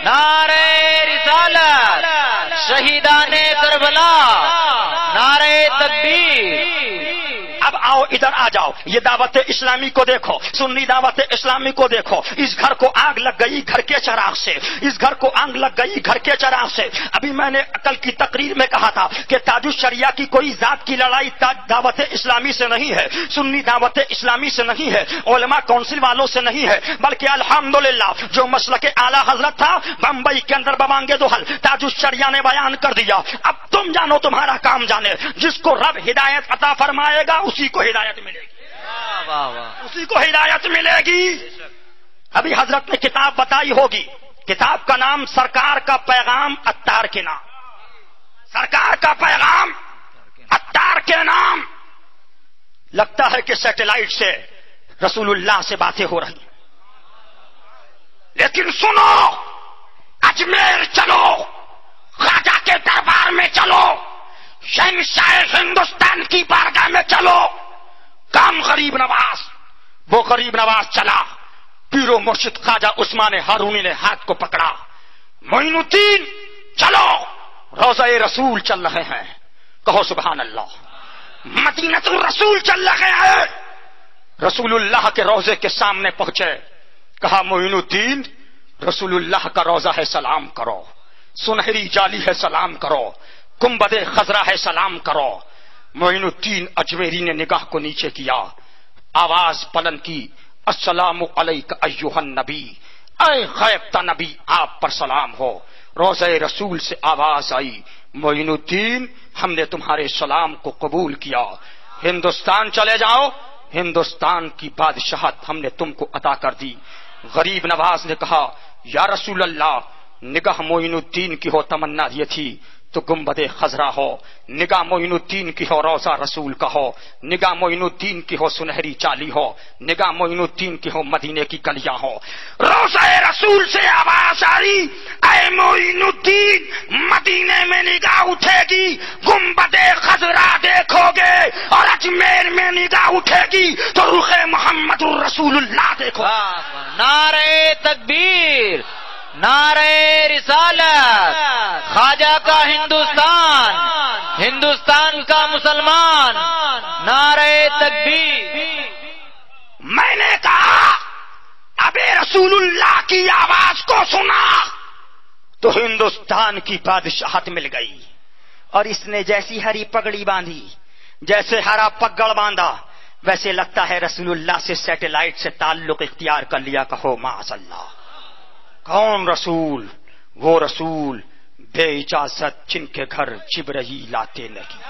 نعرہ رسالت، شہیدان کربلا، نعرہ تکبیر۔ اب آؤ ادھر آ جاؤ، یہ دعوت اسلامی کو دیکھو، سنی دعوت اسلامی کو دیکھو، اس گھر کو آگ لگ گئی گھر کے چراغ سے، اس گھر کو آگ لگ گئی گھر کے چراغ سے۔ ابھی میں نے کل کی تقریر میں کہا تھا کہ تاج الشریعہ کی کوئی ذات کی لڑائی دعوت اسلامی سے نہیں ہے، سنی دعوت اسلامی سے نہیں ہے، علماء کونسل والوں سے نہیں ہے، بلکہ الحمدللہ جو مسلک اعلی حضرت تھا بمبئی کے اندر ببانگے دوحل تاج الشریعہ نے بیان کر دیا۔ اب تم جانو تمہارا کام جانے، جس کو رب ہدایت عطا فرمائے گا اسی کو ہدایت ملے گی، اسی کو ہدایت ملے گی۔ ابھی حضرت نے کتاب بتائی ہوگی، کتاب کا نام سرکار کا پیغام عطار کے نام، سرکار کا پیغام عطار کے نام۔ لگتا ہے کہ سیٹلائٹ سے رسول اللہ سے باتیں ہو رہی، لیکن سنو، اجمیر چلو، خواجہ کے دربار میں چلو، شہنشاہ ہندوستان کی بارگاہ میں چلو، کام غریب نواز، وہ غریب نواز چلا، پیرو مرشد خواجہ عثمان ہارونی نے ہاتھ کو پکڑا. معین الدین چلو روضہ رسول چل رہے ہیں. کہو سبحان اللہ. مدینہ الرسول چل رہے ہیں. رسول اللہ کے روضے کے سامنے پہنچے. کہا معین الدین رسول اللہ کا روضہ ہے سلام کرو. سنہری جالی ہے سلام کرو. گنبد خضرا ہے سلام کرو. معین الدین اجمیری نے نگاہ کو نیچے کیا, آواز بلند کی, السلام علیک ایھا النبی, اے غیبتہ نبی آپ پر سلام ہو. روضہ رسول سے آواز آئی, معین الدین ہم نے تمہارے سلام کو قبول کیا, ہندوستان چلے جاؤ, ہندوستان کی بادشاہت ہم نے تم کو عطا کر دی. غریب نواز نے کہا یا رسول اللہ نگاہ معین الدین کی ہو تمنا یہ تھی تو گنبد خضرا ہو, نگاہ معین الدین کی ہو روضہ رسول کا ہو, نگاہ معین الدین کی ہو سنہری چالی ہو, نگاہ معین الدین کی ہو مدینے کی گلیاں ہو. روضہ رسول سے آواز آئی, اے معین الدین مدینے میں نگاہ اٹھے گی گنبد خضرا دیکھو گے, اور اجمیر میں نگاہ اٹھے گی تو رخ محمد الرسول اللہ دیکھو. نعرہ تکبیر, نعرہ رسالت, خواجہ کا ہندوستان, ہندوستان کا مسلمان, نعرہ تکبیر. میں نے کہا اب رسول اللہ کی آواز کو سنا تو ہندوستان کی بادشاہت مل گئی. اور اس نے جیسی ہری پگڑی باندھی, جیسے ہرا پگڑ باندھا, ویسے لگتا ہے رسول اللہ سے سیٹلائٹ سے تعلق اختیار کر لیا. کہو معاذ اللہ. کون رسول؟ وہ رسول بے اجازت جن کے گھر جبرائیل آتے نہیں,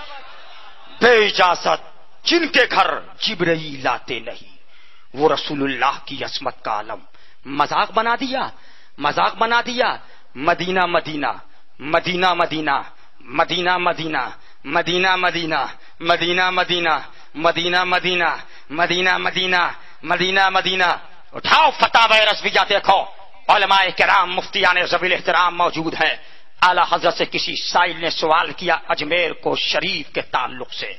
بے اجازت جن کے گھر جبرائیل آتے نہیں. وہ رسول اللہ کی عظمت کا عالم مذاق بنا دیا, مذاق بنا دیا. مدینہ مدینہ, مدینہ مدینہ, مدینہ مدینہ, مدینہ مدینہ, مدینہ مدینہ, مدینہ مدینہ, مدینہ مدینہ, مدینہ مدینہ. اٹھاؤ فتاوی رضویہ دیکھو, علماء کرام مفتیان ذوی الاحترام موجود ہیں. اعلی حضرت سے کسی سائل نے سوال کیا اجمیر کو شریف کے تعلق سے,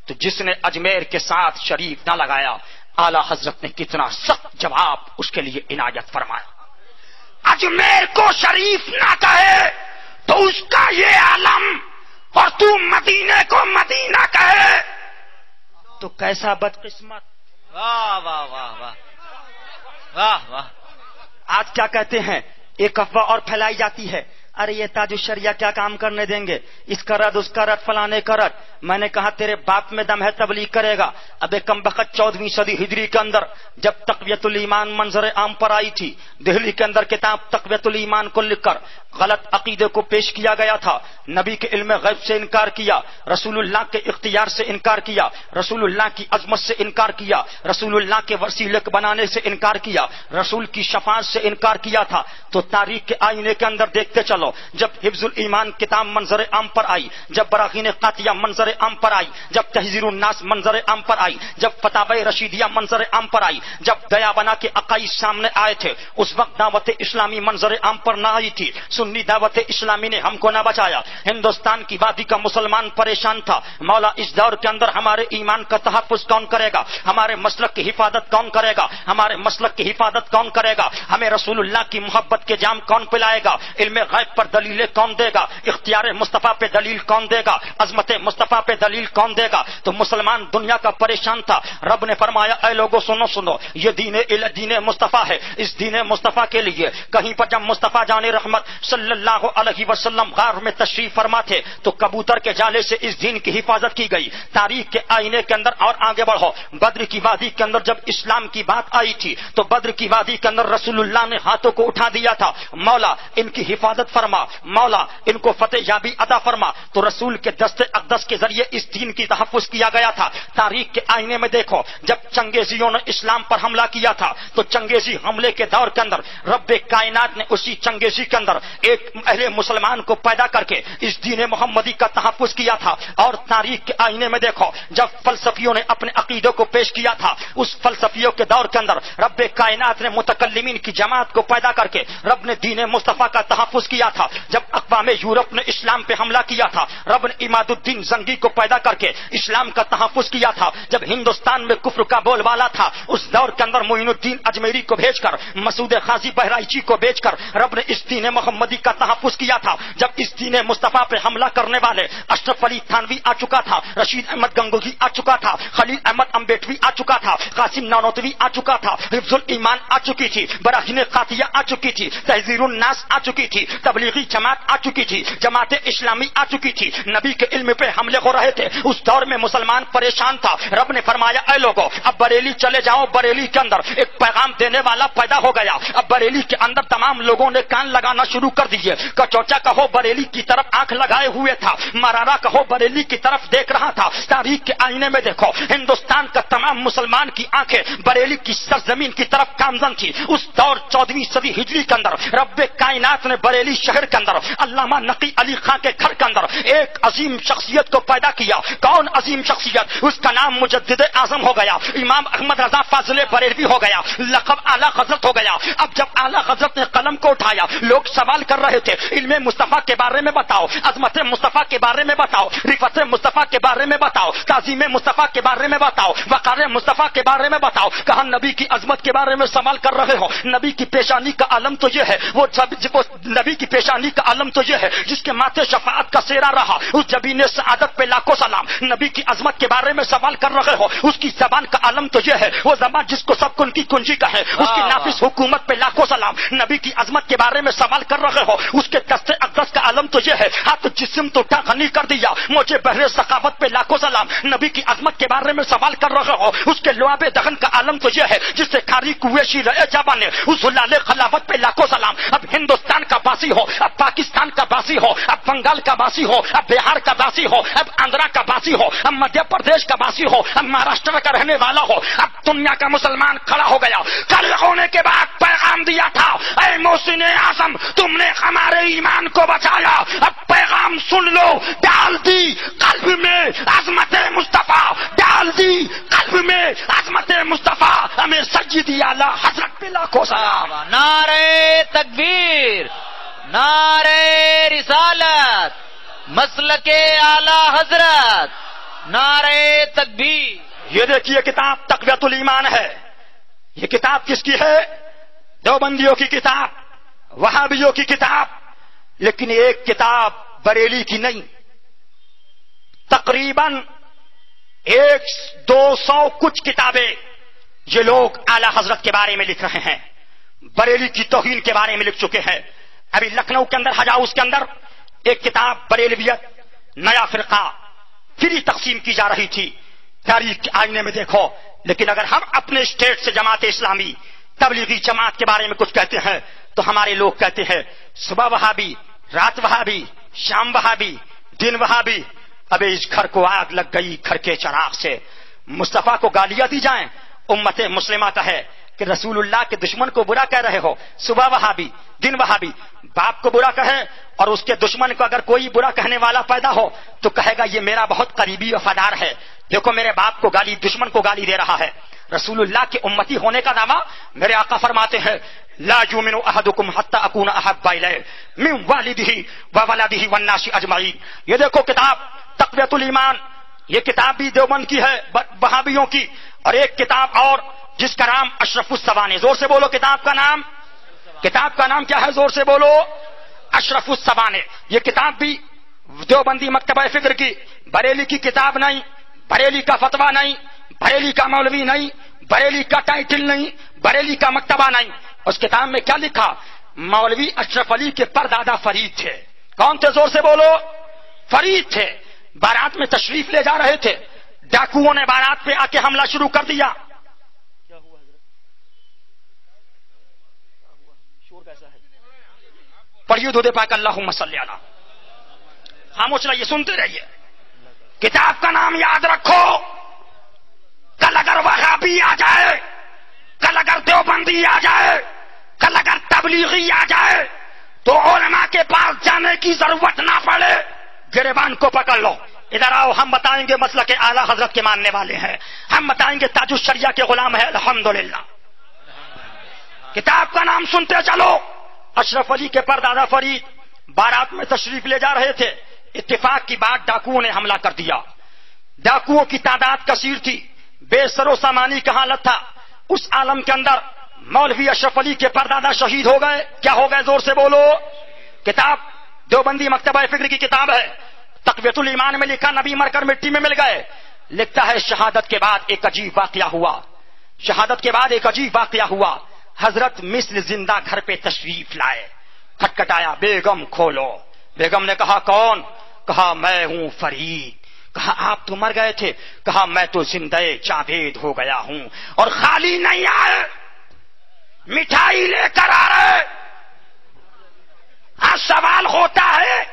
تو جس نے اجمیر کے ساتھ شریف نہ لگایا اعلی حضرت نے کتنا سخت جواب اس کے لیے عنایت فرمایا. اجمیر کو شریف نہ کہے تو اس کا یہ عالم, اور تو مدینے کو مدینہ کہے تو کیسا بدقسمت. واہ واہ واہ واہ واہ واہ. آج کیا کہتے ہیں, ایک افواہ اور پھیلائی جاتی ہے, ارے یہ تاج الشریعہ کیا کام کرنے دیں گے, اس کا رد اس کا رد فلانے کا رد. میں نے کہا تیرے باپ میں دم ہے تبلیغ کرے گا. اب ایک کم بخت 14ویں صدی ہجری کے اندر جب تقویت الایمان منظر عام پر آئی تھی, دہلی کے اندر کتاب تقویت الایمان کو لکھ کر غلط عقیدے کو پیش کیا گیا تھا. نبی کے علم غیب سے انکار کیا, رسول اللہ کے اختیار سے انکار کیا, رسول اللہ کی عظمت سے انکار کیا, رسول اللہ کے وسیلے بنانے سے انکار کیا, رسول کی شفاعت سے انکار کیا تھا. تو تاریخ کے آئینے کے اندر دیکھتے چلو, جب حفظ الایمان کتاب منظر عام پر آئی, جب براغین قاطیہ منظر عام پر آئی, جب تحذیر الناس منظر عام پر آئی, جب فتاوی رشیدیہ منظر عام پر آئی, جب دیا بنا کے عقائد سامنے آئے تھے, اس وقت دعوت اسلامی منظر عام پر نہ آئی تھی. سنی دعوت اسلامی نے ہم کو نہ بچایا. ہندوستان کی وادی کا مسلمان پریشان تھا. مولا اس دور کے اندر ہمارے ایمان کا تحفظ کون کرے گا, ہمارے مسلک کی حفاظت کون کرے گا, ہمارے مسلک کی حفاظت کون کرے گا, ہمیں رسول اللہ کی محبت کے جام کون پلائے گا, علم غیب پر دلیلیں کون دے گا, اختیار مصطفیٰ پہ دلیل کون دے گا, عظمت مصطفیٰ پہ دلیل کون دے گا. تو مسلمان دنیا کا پریشان تھا. رب نے فرمایا اے لوگوں سنو سنو, یہ دین مصطفیٰ ہے. اس دین مصطفیٰ کے لیے کہیں پر جب مصطفیٰ جان رحمت صلی اللہ علیہ وسلم غار میں تشریف فرما تھے تو کبوتر کے جالے سے اس دین کی حفاظت کی گئی. تاریخ کے آئینے کے اندر اور آگے بڑھو, بدر کی وادی کے اندر جب اسلام کی بات آئی تھی تو بدر کی وادی کے اندر رسول اللہ نے ہاتھوں کو اٹھا دیا تھا, مولا ان کی حفاظت فرما, مولا ان کو فتح یابی عطا فرما. تو رسول کے دست اقدس کے ذریعے اس دین کی تحفظ کیا گیا تھا. تاریخ کے آئینے میں دیکھو, جب چنگیزیوں نے اسلام پر حملہ کیا تھا تو چنگیزی حملے کے دور کے اندر رب کائنات نے اسی چنگیزی کے اندر ایک اہل مسلمان کو پیدا کر کے اس دین محمدی کا تحفظ کیا تھا. اور تاریخ کے آئینے میں دیکھو, جب فلسفیوں نے اپنے عقیدوں کو پیش کیا تھا, اس فلسفیوں کے دور کے اندر رب کائنات نے متکلمین کی جماعت کو پیدا کر کے رب نے دین مصطفیٰ کا تحفظ کیا کیا تھا؟ جب اقوام یورپ نے اسلام پہ حملہ کیا تھا، رب نے عماد الدین زنگی کو پیدا کر کے اسلام کا تحفظ کیا تھا۔ جب ہندوستان میں کفر کا بول بالا تھا، اس دور کے اندر معین الدین اجمیری کو بھیج کر، مسعود قاضی بہرائچی کو بھیج کر رب نے اس دین محمدی کا تحفظ کیا تھا۔ جب اس دین مصطفیٰ پہ حملہ کرنے والے اشرف علی تھانوی آ چکا تھا، رشید احمد گنگوہی آ چکا تھا، خلیل احمد امبیٹوی آ چکا تھا، قاسم نانوتوی آ چکا تھا، حفظ الایمان آ چکی تھی، براہین قاطیہ آ چکی تھی، تحذیر الناس آ چکی تھی، تبلیغی جماعت آ چکی تھی، جماعت اسلامی آ چکی تھی، نبی کے علم پہ حملے ہو رہے تھے۔ اس دور میں مسلمان پریشان تھا۔ رب نے فرمایا اے لوگو اب بریلی چلے جاؤ، بریلی کے اندر ایک پیغام دینے والا پیدا ہو گیا۔ اب بریلی کے اندر تمام لوگوں نے کان لگانا شروع کر دیے۔ کچوچا کہو بریلی کی طرف آنکھ لگائے ہوئے تھا، مرارا کہو بریلی کی طرف دیکھ رہا تھا۔ تاریخ کے آئینے میں دیکھو، ہندوستان کا تمام مسلمان کی آنکھیں بریلی کی سرزمین کی طرف گامزن تھی۔ اس دور 14ویں صدی ہجری کے اندر رب کائنات نے بریلی شہر کے اندر علامہ نقی علی خان کے گھر کے اندر ایک عظیم شخصیت کو پیدا کیا۔ کون عظیم شخصیت؟ اس کا نام مجدد اعظم ہو گیا، امام احمد رضا فاضل بریلوی ہو گیا، لقب اعلیٰ حضرت ہو گیا۔ اب جب اعلیٰ حضرت نے قلم کو اٹھایا، لوگ سوال کر رہے تھے علم مصطفیٰ کے بارے میں بتاؤ، عظمت مصطفیٰ کے بارے میں بتاؤ، رفعت مصطفیٰ کے بارے میں بتاؤ، تعظیم مصطفیٰ کے بارے میں بتاؤ، وقار مصطفیٰ کے بارے میں بتاؤ۔ کہا نبی کی عظمت کے بارے میں سوال کر رہے ہو، نبی کی پیشانی کا عالم تو یہ ہے، وہ نبی کی پیشانی کا عالم تو یہ ہے جس کے ماتھے شفاعت کا سیرا رہا، اس جبین سعادت پہ لاکھوں سلام۔ نبی کی عظمت کے بارے میں سوال کر رہے ہو، اس کی زبان کا عالم تو یہ ہے، وہ زبان جس کو سب کن کی کنجی کا ہے، اس کی نافذ حکومت پہ لاکھوں سلام۔ نبی کی عظمت کے بارے میں سوال کر رہے ہو، اس کے دست اقدس کا عالم تو یہ ہے، ہاتھ جسم تو اٹھا غنی کر دیا، مجھے بہر ثقافت پہ لاکھوں سلام۔ نبی کی عظمت کے بارے میں سوال کر رہے ہو، اس کے لعاب دہن کا عالم تو یہ ہے جس سے کھاری کویشی رہے جابان نے، اس حلال خلافت پہ لاکھوں سلام۔ اب ہندوستان کا باسی ہو، اب پاکستان کا باسی ہو، اب بنگال کا باسی ہو، اب بہار کا باسی ہو، اب آندھرا کا باسی ہو، اب مدھیہ پردیش کا باسی ہو، اب مہاراشٹر کا رہنے والا ہو، اب دنیا کا مسلمان کھڑا ہو گیا۔ کل ہونے کے بعد پیغام دیا تھا اے محسن اعظم تم نے ہمارے ایمان کو بچایا، اب پیغام سن لو، ڈال دی قلب میں عظمت مصطفیٰ، ڈال دی قلب میں عظمت مصطفیٰ، ہمیں سیدی اعلیٰ حضرت پہ لاکھوں سلام۔ نعرہ تکبیر، نعرہ رسالت، مسلک اعلی حضرت، نعرہ تکبیر۔ یہ دیکھیے کتاب تقویت الایمان ہے۔ یہ کتاب کس کی ہے؟ دیوبندیوں کی کتاب، وہابیوں کی کتاب، لیکن ایک کتاب بریلی کی نہیں، تقریباً 100-200 کچھ کتابیں یہ لوگ اعلی حضرت کے بارے میں لکھ رہے ہیں، بریلی کی توہین کے بارے میں لکھ چکے ہیں۔ ابھی لکھنؤ کے اندر حج ہاؤس کے اندر ایک کتاب بریلویت نیا فرقہ فری تقسیم کی جا رہی تھی، تاریخ کے آئینے میں دیکھو۔ لیکن اگر ہم اپنے اسٹیٹ سے جماعت اسلامی تبلیغی جماعت کے بارے میں کچھ کہتے ہیں تو ہمارے لوگ کہتے ہیں صبح وہابی، رات وہابی، شام وہابی، دن وہابی۔ اب اس گھر کو آگ لگ گئی گھر کے چراغ سے۔ مصطفیٰ کو گالیاں دی جائیں، امت مسلمہ کا ہے کہ رسول اللہ کے دشمن کو برا کہہ رہے ہو، صبح وہابی، دن وہابی۔ باپ کو برا کہے اور اس کے دشمن کو اگر کوئی برا کہنے والا پیدا ہو تو کہے گا یہ میرا بہت قریبی وفادار ہے، دیکھو میرے باپ کو گالی، دشمن کو گالی دے رہا ہے۔ رسول اللہ کے امتی ہونے کا دعویٰ میرے آقا فرماتے ہیں لا یؤمن احدکم حتی اکون احب الیہ من والدہ وولدہ والناس اجمعین۔ یہ دیکھو کتاب تقویت الایمان، یہ کتاب بھی دیوبند کی ہے، وہابیوں کی، اور ایک کتاب اور جس کا نام اشرف السوانح۔ زور سے بولو کتاب کا نام، کتاب کا نام کیا ہے؟ زور سے بولو، اشرف السوانح۔ یہ کتاب بھی دیوبندی مکتبہ فکر کی، بریلی کی کتاب نہیں، بریلی کا فتویٰ نہیں، بریلی کا مولوی نہیں، بریلی کا ٹائٹل نہیں، بریلی کا مکتبہ نہیں۔ اس کتاب میں کیا لکھا؟ مولوی اشرف علی کے پردادا فرید تھے۔ کون تھے؟ زور سے بولو، فرید تھے۔ بارات میں تشریف لے جا رہے تھے، ڈاکوؤں نے بارات پہ آ کے حملہ شروع کر دیا۔ پڑھیے دودھ پاک اللہم صلی علی۔ خاموش رہیے، سنتے رہیے۔ کتاب کا نام یاد رکھو، کل اگر وہابی آ جائے، کل اگر دیوبندی آ جائے، کل اگر تبلیغی آ جائے تو علماء کے پاس جانے کی ضرورت نہ پڑے، گریبان کو پکڑ لو، ادھر آؤ، ہم بتائیں گے مسلک اعلی حضرت کے ماننے والے ہیں، ہم بتائیں گے تاج الشریعہ کے غلام ہیں الحمدللہ۔ کتاب کا نام سنتے چلو، اشرف علی کے پردادا فرید بارات میں تشریف لے جا رہے تھے، اتفاق کی بات ڈاکوؤں نے حملہ کر دیا. ڈاکوؤں کی تعداد کثیر تھی، بے سر و سامانی کا حالت تھا. اس عالم کے اندر مولوی اشرف علی کے پردادا شہید ہو گئے. کیا ہو گئے؟ زور سے بولو. کتاب دیوبندی مکتبہ فکر کی کتاب ہے، تقویت الایمان میں لکھا نبی مر کر مٹی میں مل گئے. لکھتا ہے شہادت کے بعد ایک عجیب واقعہ ہوا. شہادت کے بعد ایک عجیب واقعہ ہوا. حضرت مثل زندہ گھر پہ تشریف لائے. کھٹکھٹایا، بیگم کھولو. بیگم نے کہا کون؟ کہا میں ہوں فرید. کہا آپ تو مر گئے تھے. کہا میں تو زندہ جاوید ہو گیا ہوں اور خالی نہیں آئے، مٹھائی لے کر آ رہے. آج سوال ہوتا ہے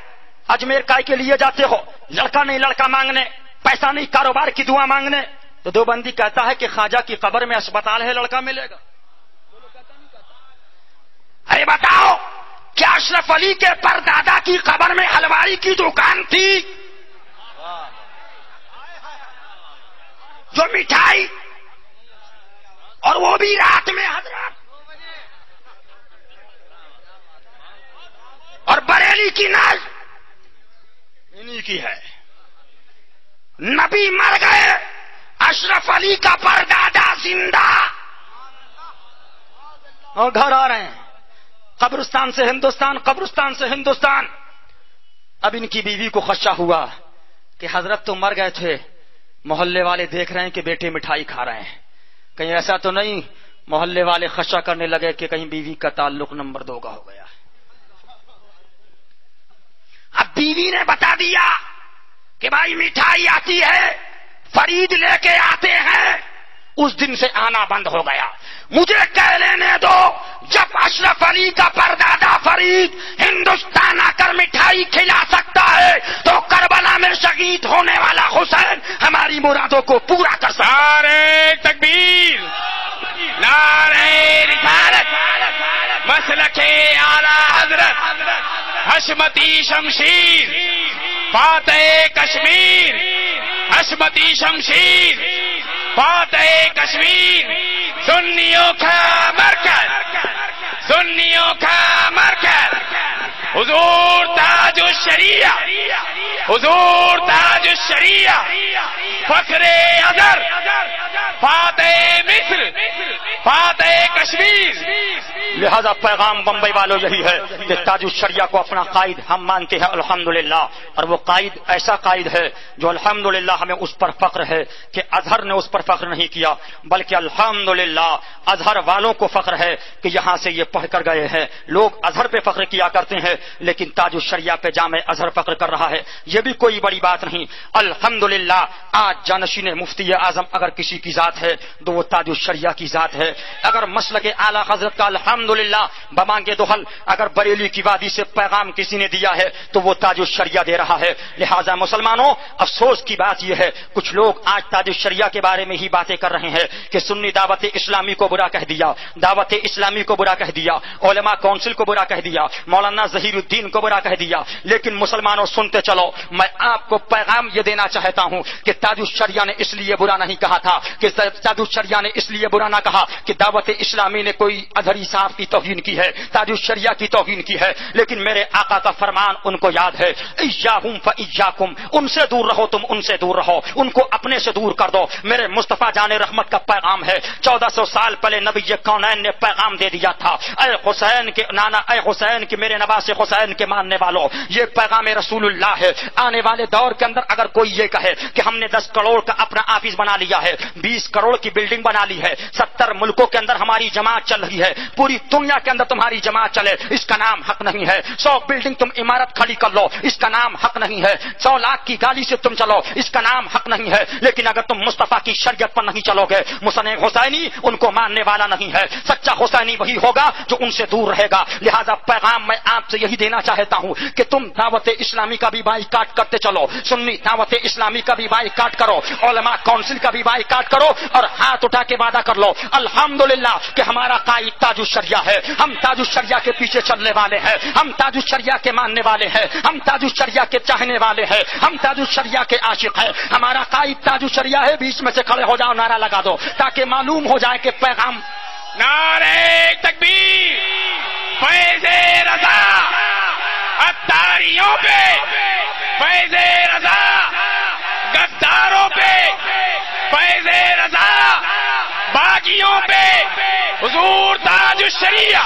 اجمیر کائی کے لیے جاتے ہو، لڑکا نہیں لڑکا مانگنے، پیسہ نہیں کاروبار کی دعا مانگنے، تو دیوبندی کہتا ہے کہ خواجہ کی قبر میں اسپتال ہے، لڑکا ملے گا. ارے بتاؤ، کیا اشرف علی کے پردادا کی قبر میں حلوائی کی دکان تھی جو مٹھائی، اور وہ بھی رات میں حضرت؟ اور بریلی کی ناز انہی کی ہے. نبی مر گئے، اشرف علی کا پردادا زندہ، اور گھر آ رہے ہیں. قبرستان سے ہندوستان، قبرستان سے ہندوستان. اب ان کی بیوی کو خدشہ ہوا کہ حضرت تو مر گئے تھے، محلے والے دیکھ رہے ہیں کہ بیٹے مٹھائی کھا رہے ہیں، کہیں ایسا تو نہیں. محلے والے خدشہ کرنے لگے کہ کہیں بیوی کا تعلق نمبر 2 کا ہو گیا. اب بیوی نے بتا دیا کہ بھائی مٹھائی آتی ہے، فرید لے کے آتے ہیں. اس دن سے آنا بند ہو گیا. مجھے کہہ لینے دو، جب اشرف علی کا پردادا فرید ہندوستان آ کر مٹھائی کھلا سکتا ہے تو کربلا میں شہید ہونے والا حسین ہماری مرادوں کو پورا کر سکتا. نعرہ تکبیر، نعرہ رسالت، مسلک اعلی حضرت حشمتی شمشیر، فاتح کشمیر، حشمتی شمشیر، فاتح کشمیر، سنیوں کا مرکز، سنیوں کا مرکز، حضور تاج الشریعہ، حضور تاج الشریعہ، فخر ازہر، فاتح مصر، فاتح کشمیر. لہذا پیغام بمبئی والوں یہی ہے کہ تاج الشریعہ کو اپنا قائد ہم مانتے ہیں الحمدللہ، اور وہ قائد ایسا قائد ہے جو الحمدللہ ہمیں اس پر فخر ہے کہ اظہر نے اس پر فخر نہیں کیا، بلکہ الحمدللہ اظہر والوں کو فخر ہے کہ یہاں سے یہ پڑھ کر گئے ہیں. لوگ اظہر پہ فخر کیا کرتے ہیں لیکن تاج الشریعہ پہ جامع اظہر فخر کر رہا ہے. یہ بھی کوئی بڑی بات نہیں. الحمدللہ آج جانشین مفتی اعظم اگر کسی کی ذات ہے تو وہ تاج الشریعہ کی ذات ہے. اگر مسلک اعلی حضرت کا الحمدللہ بمانگے دہل اگر بریلی کی وادی سے پیغام کسی نے دیا ہے تو وہ تاج الشریعہ دے رہا ہے. لہذا مسلمانوں، افسوس کی بات یہ ہے کچھ لوگ آج تاج الشریعہ کے بارے میں ہی باتیں کر رہے ہیں کہ سنی دعوت اسلامی کو برا کہہ دیا، دعوت اسلامی کو برا کہہ دیا، علماء کونسل کو برا کہہ دیا، مولانا ظہیر الدین کو برا کہہ دیا. لیکن مسلمانوں سنتے چلو، میں آپ کو پیغام یہ دینا چاہتا ہوں کہ تاج الشریعہ نے اس لیے برا نہیں کہا تھا، کہ تاج الشریعہ نے اس لیے برا نہ کہا کہ دعوت اسلامی نے کوئی ادھری صاحب کی توہین کی ہے، تاج الشریعہ کی توہین کی ہے. لیکن میرے آقا کا فرمان ان کو یاد ہے، ایاہم فایاکم، ان سے دور رہو، تم ان سے دور رہو، ان کو اپنے سے دور کر دو. میرے مصطفیٰ جان رحمت کا پیغام ہے. 1400 سال پہلے نبی کونین نے پیغام دے دیا تھا، اے حسین کے نانا، اے حسین کے میرے نواز حسین کے ماننے والوں، یہ پیغام رسول اللہ ہے. آنے والے دور کے اندر اگر کوئی یہ کہے کہ ہم نے 10 کروڑ کا اپنا آفس بنا لیا ہے، 20 کروڑ کی بلڈنگ بنا لی ہے، 70 ملکوں کے اندر ہماری جماعت چل رہی ہے، پوری دنیا کے اندر تمہاری جماعت چلے، اس کا نام حق نہیں ہے. 100 بلڈنگ تم عمارت کھڑی کر لو، اس کا نام حق نہیں ہے. 100 لاکھ کی گاڑی سے تم چلو، اس کا نام حق نہیں ہے. لیکن اگر تم مصطفیٰ کی شریعت پر نہیں چلو گے، مسلم حسینی ان کو ماننے والا نہیں ہے. سچا حسینی وہی ہوگا جو ان سے دور رہے گا. لہذا پیغام میں آپ سے یہی دینا چاہتا ہوں کہ تم دعوت اسلامی کا بھی بائیکاٹ کرتے چلو، سنی دعوت اسلامی کا بھی بائیکاٹ کرو، علماء کونسل کا بھی بائیکاٹ کرو، اور ہاتھ اٹھا کے وعدہ کر لو الحمدللہ کہ ہمارا قائد تاج الشریعہ ہے. ہم تاج الشریعہ کے پیچھے چلنے والے ہیں، ہم تاج الشریعہ کے ماننے والے ہیں، ہم تاج الشریعہ کے چاہنے والے ہیں، ہم تاج الشریعہ کے عاشق ہیں. ہمارا قائد تاج الشریعہ ہے. بیچ میں سے کھڑے ہو جاؤ، نعرہ لگا دو تاکہ معلوم ہو جائے کہ پیغام. نعرہ تکبیر، فیض رضا، باغیوں پہ فیض رضا، غداروں پہ فیض رضا، باغیوں پہ حضور تاج الشریعہ.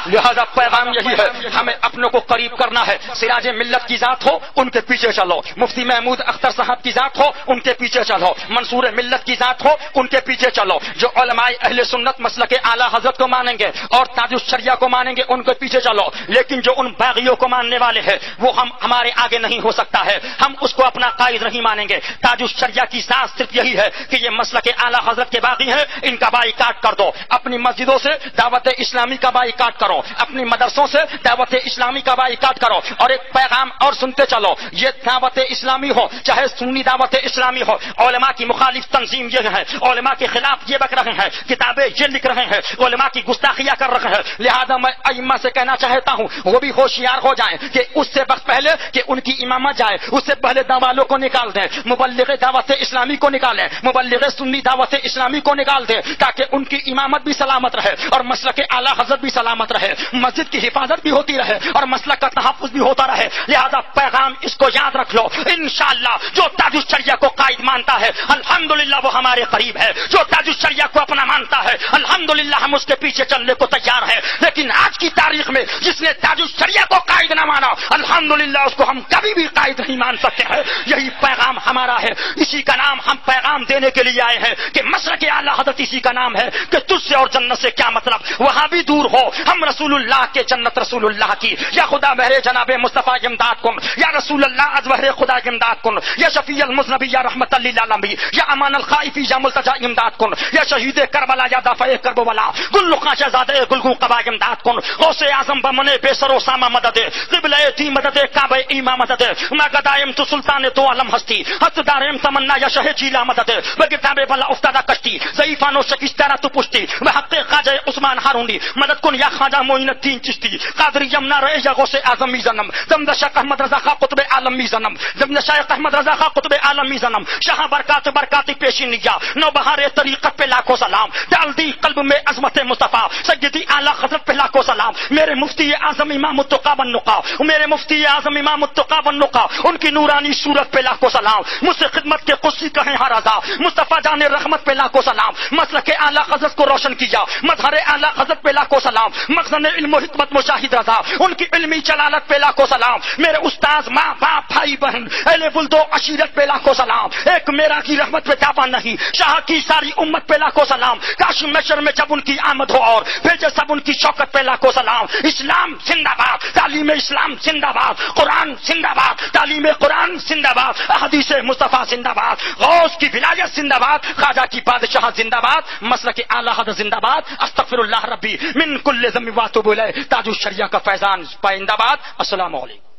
لہذا پیغام یہی ہے، ہمیں اپنوں کو قریب کرنا ہے. سراج ملت کی ذات ہو ان کے پیچھے چلو، مفتی محمود اختر صاحب کی ذات ہو ان کے پیچھے چلو، منصور ملت کی ذات ہو ان کے پیچھے چلو. جو علماء اہل سنت مسلک اعلی حضرت کو مانیں گے اور تاج الشریعہ کو مانیں گے ان کے پیچھے چلو. لیکن جو ان باغیوں کو ماننے والے ہیں وہ ہمارے آگے نہیں ہو سکتا ہے، ہم اس کو اپنا قائد نہیں مانیں گے. تاج الشریعہ کی ذات صرف یہی ہے کہ یہ مسلک اعلی حضرت کے باغی ہیں، ان کا بائیکاٹ کر دو. اپنی مسجدوں سے دعوت اسلامی کا بائیکاٹ کرو، اپنی مدرسوں سے دعوت اسلامی کا بائیکاٹ کرو. اور ایک پیغام اور سنتے چلو، یہ دعوت اسلامی ہو چاہے سنی دعوت اسلامی ہو، علماء کی مخالف تنظیم یہ ہے، علماء کے خلاف یہ بک رہے ہیں، کتابیں یہ لکھ رہے ہیں، علماء کی گستاخیاں کر رہے ہیں. لہذا میں ائمہ سے کہنا چاہتا ہوں وہ بھی ہوشیار ہو جائیں کہ اس سے وقت پہلے کہ ان کی امامت جائے اس سے پہلے دعوالوں کو نکال دیں، مبلغ دعوت اسلامی کو نکالیں، مبلغ سنی دعوت اسلامی کو نکال دیں تاکہ ان کی امامت بھی سلامت رہے اور مسلک اعلی حضرت بھی سلامت رہے، مسجد کی حفاظت بھی ہوتی رہے اور مسلک کا تحفظ بھی ہوتا رہے. لہذا پیغام اس کو یاد رکھ لو، انشاءاللہ جو تاج الشریعہ کو قائد مانتا ہے الحمدللہ وہ ہمارے قریب ہے، جو تاج الشریعہ کو اپنا مانتا ہے الحمدللہ ہم اس کے پیچھے چلنے کو تیار ہیں. لیکن آج کی تاریخ میں جس نے تاج الشریعہ کو قائد نہ مانا الحمدللہ اس کو ہم کبھی بھی قائد نہیں مان سکتے ہیں. یہی پیغام ہمارا ہے، اسی کا نام ہم پیغام دینے کے لیے آئے ہیں کہ مسلک اعلی حضرت اسی کا نام ہے کہ تجھ سے اور جنت سے کیا مطلب، وہاں بھی دور ہو، ہم رسول اللہ کے جنت رسول اللہ کی. یا خدا بہرے جناب مصطفیٰ امداد کن، یا رسول اللہ از بہرے خدا امداد کن، یا شفیع المذنبی یا رحمت للعالمین، یا امان الخائفی یا ملتجا امداد کن، یا شہید کربلا یا دافع کربلا، گل لقا شہزادے گلگوں قبا امداد کن، غوث اعظم بمنے بے سر و سامہ مدد، قبلہ تی مدد کعبہ ایما مدد، میں گدائم تو سلطان تو علم ہستی، حق دارم تمنا یا شہ جیلا مدد، بگتاب بلا افتادہ کشتی، ضعیفان و شکستانہ تو پشتی، بحق خواجہ عثمان ہارونی مدد کن یا خواجہ معین الدین چشتی، قادری یمنا رئے یا غوث اعظم میزنم، زمدہ شیخ احمد رضا خان قطب عالم میزنم، زمدہ شیخ احمد رضا خان قطب عالم میزنم، شاہ برکات برکاتی پیشی نیا، نو بہار طریقت پہ لاکھوں سلام، ڈال دی قلب میں عظمت مصطفیٰ، سیدی اعلیٰ حضرت پہ لاکھوں سلام. میرے مفتی اعظم امام التقیٰ والنقیٰ، میرے مفتی اعظم امام التقیٰ والنقیٰ، ان کی نورانی صورت پہ لاکھوں سلام. مجھ سے خدمت کے قدسی کہیں ہر رضا، مصطفیٰ جان رحمت پہ لاکھوں سلام. مسلک اعلیٰ حضرت کو روشن کیا، مظہر اعلیٰ حضرت پہ لاکھوں سلام. مخزن علم و حکمت مشاہد رضا، ان کی علمی جلالت پہ لاکھوں سلام. میرے استاذ ماں باپ بھائی بہن اہل ولد و عشیرت پہ لاکھوں سلام. ایک میرا کی رحمت پہ دعویٰ نہیں، شاہ کی ساری امت پہ لاکھوں سلام. کاش محشر میں جب ان کی آمد ہو اور بھیجے سب ان کی شوکت پہ لاکھوں سلام. اسلام زندہ باد، تعلیم اسلام زندہ باد، قرآن زندہ باد، تعلیم قرآن زندہ باد، احادیث مصطفیٰ زندہ باد، غوث کی ولایت زندہ باد، خواجہ کی بادشاہ زندہ باد، مسلک اعلی حضرت زندہ باد. استغفر اللہ ربی من کل ذنب واتوب الیہ. تاج الشریعہ کا فیضان پائندہ باد. السلام علیکم.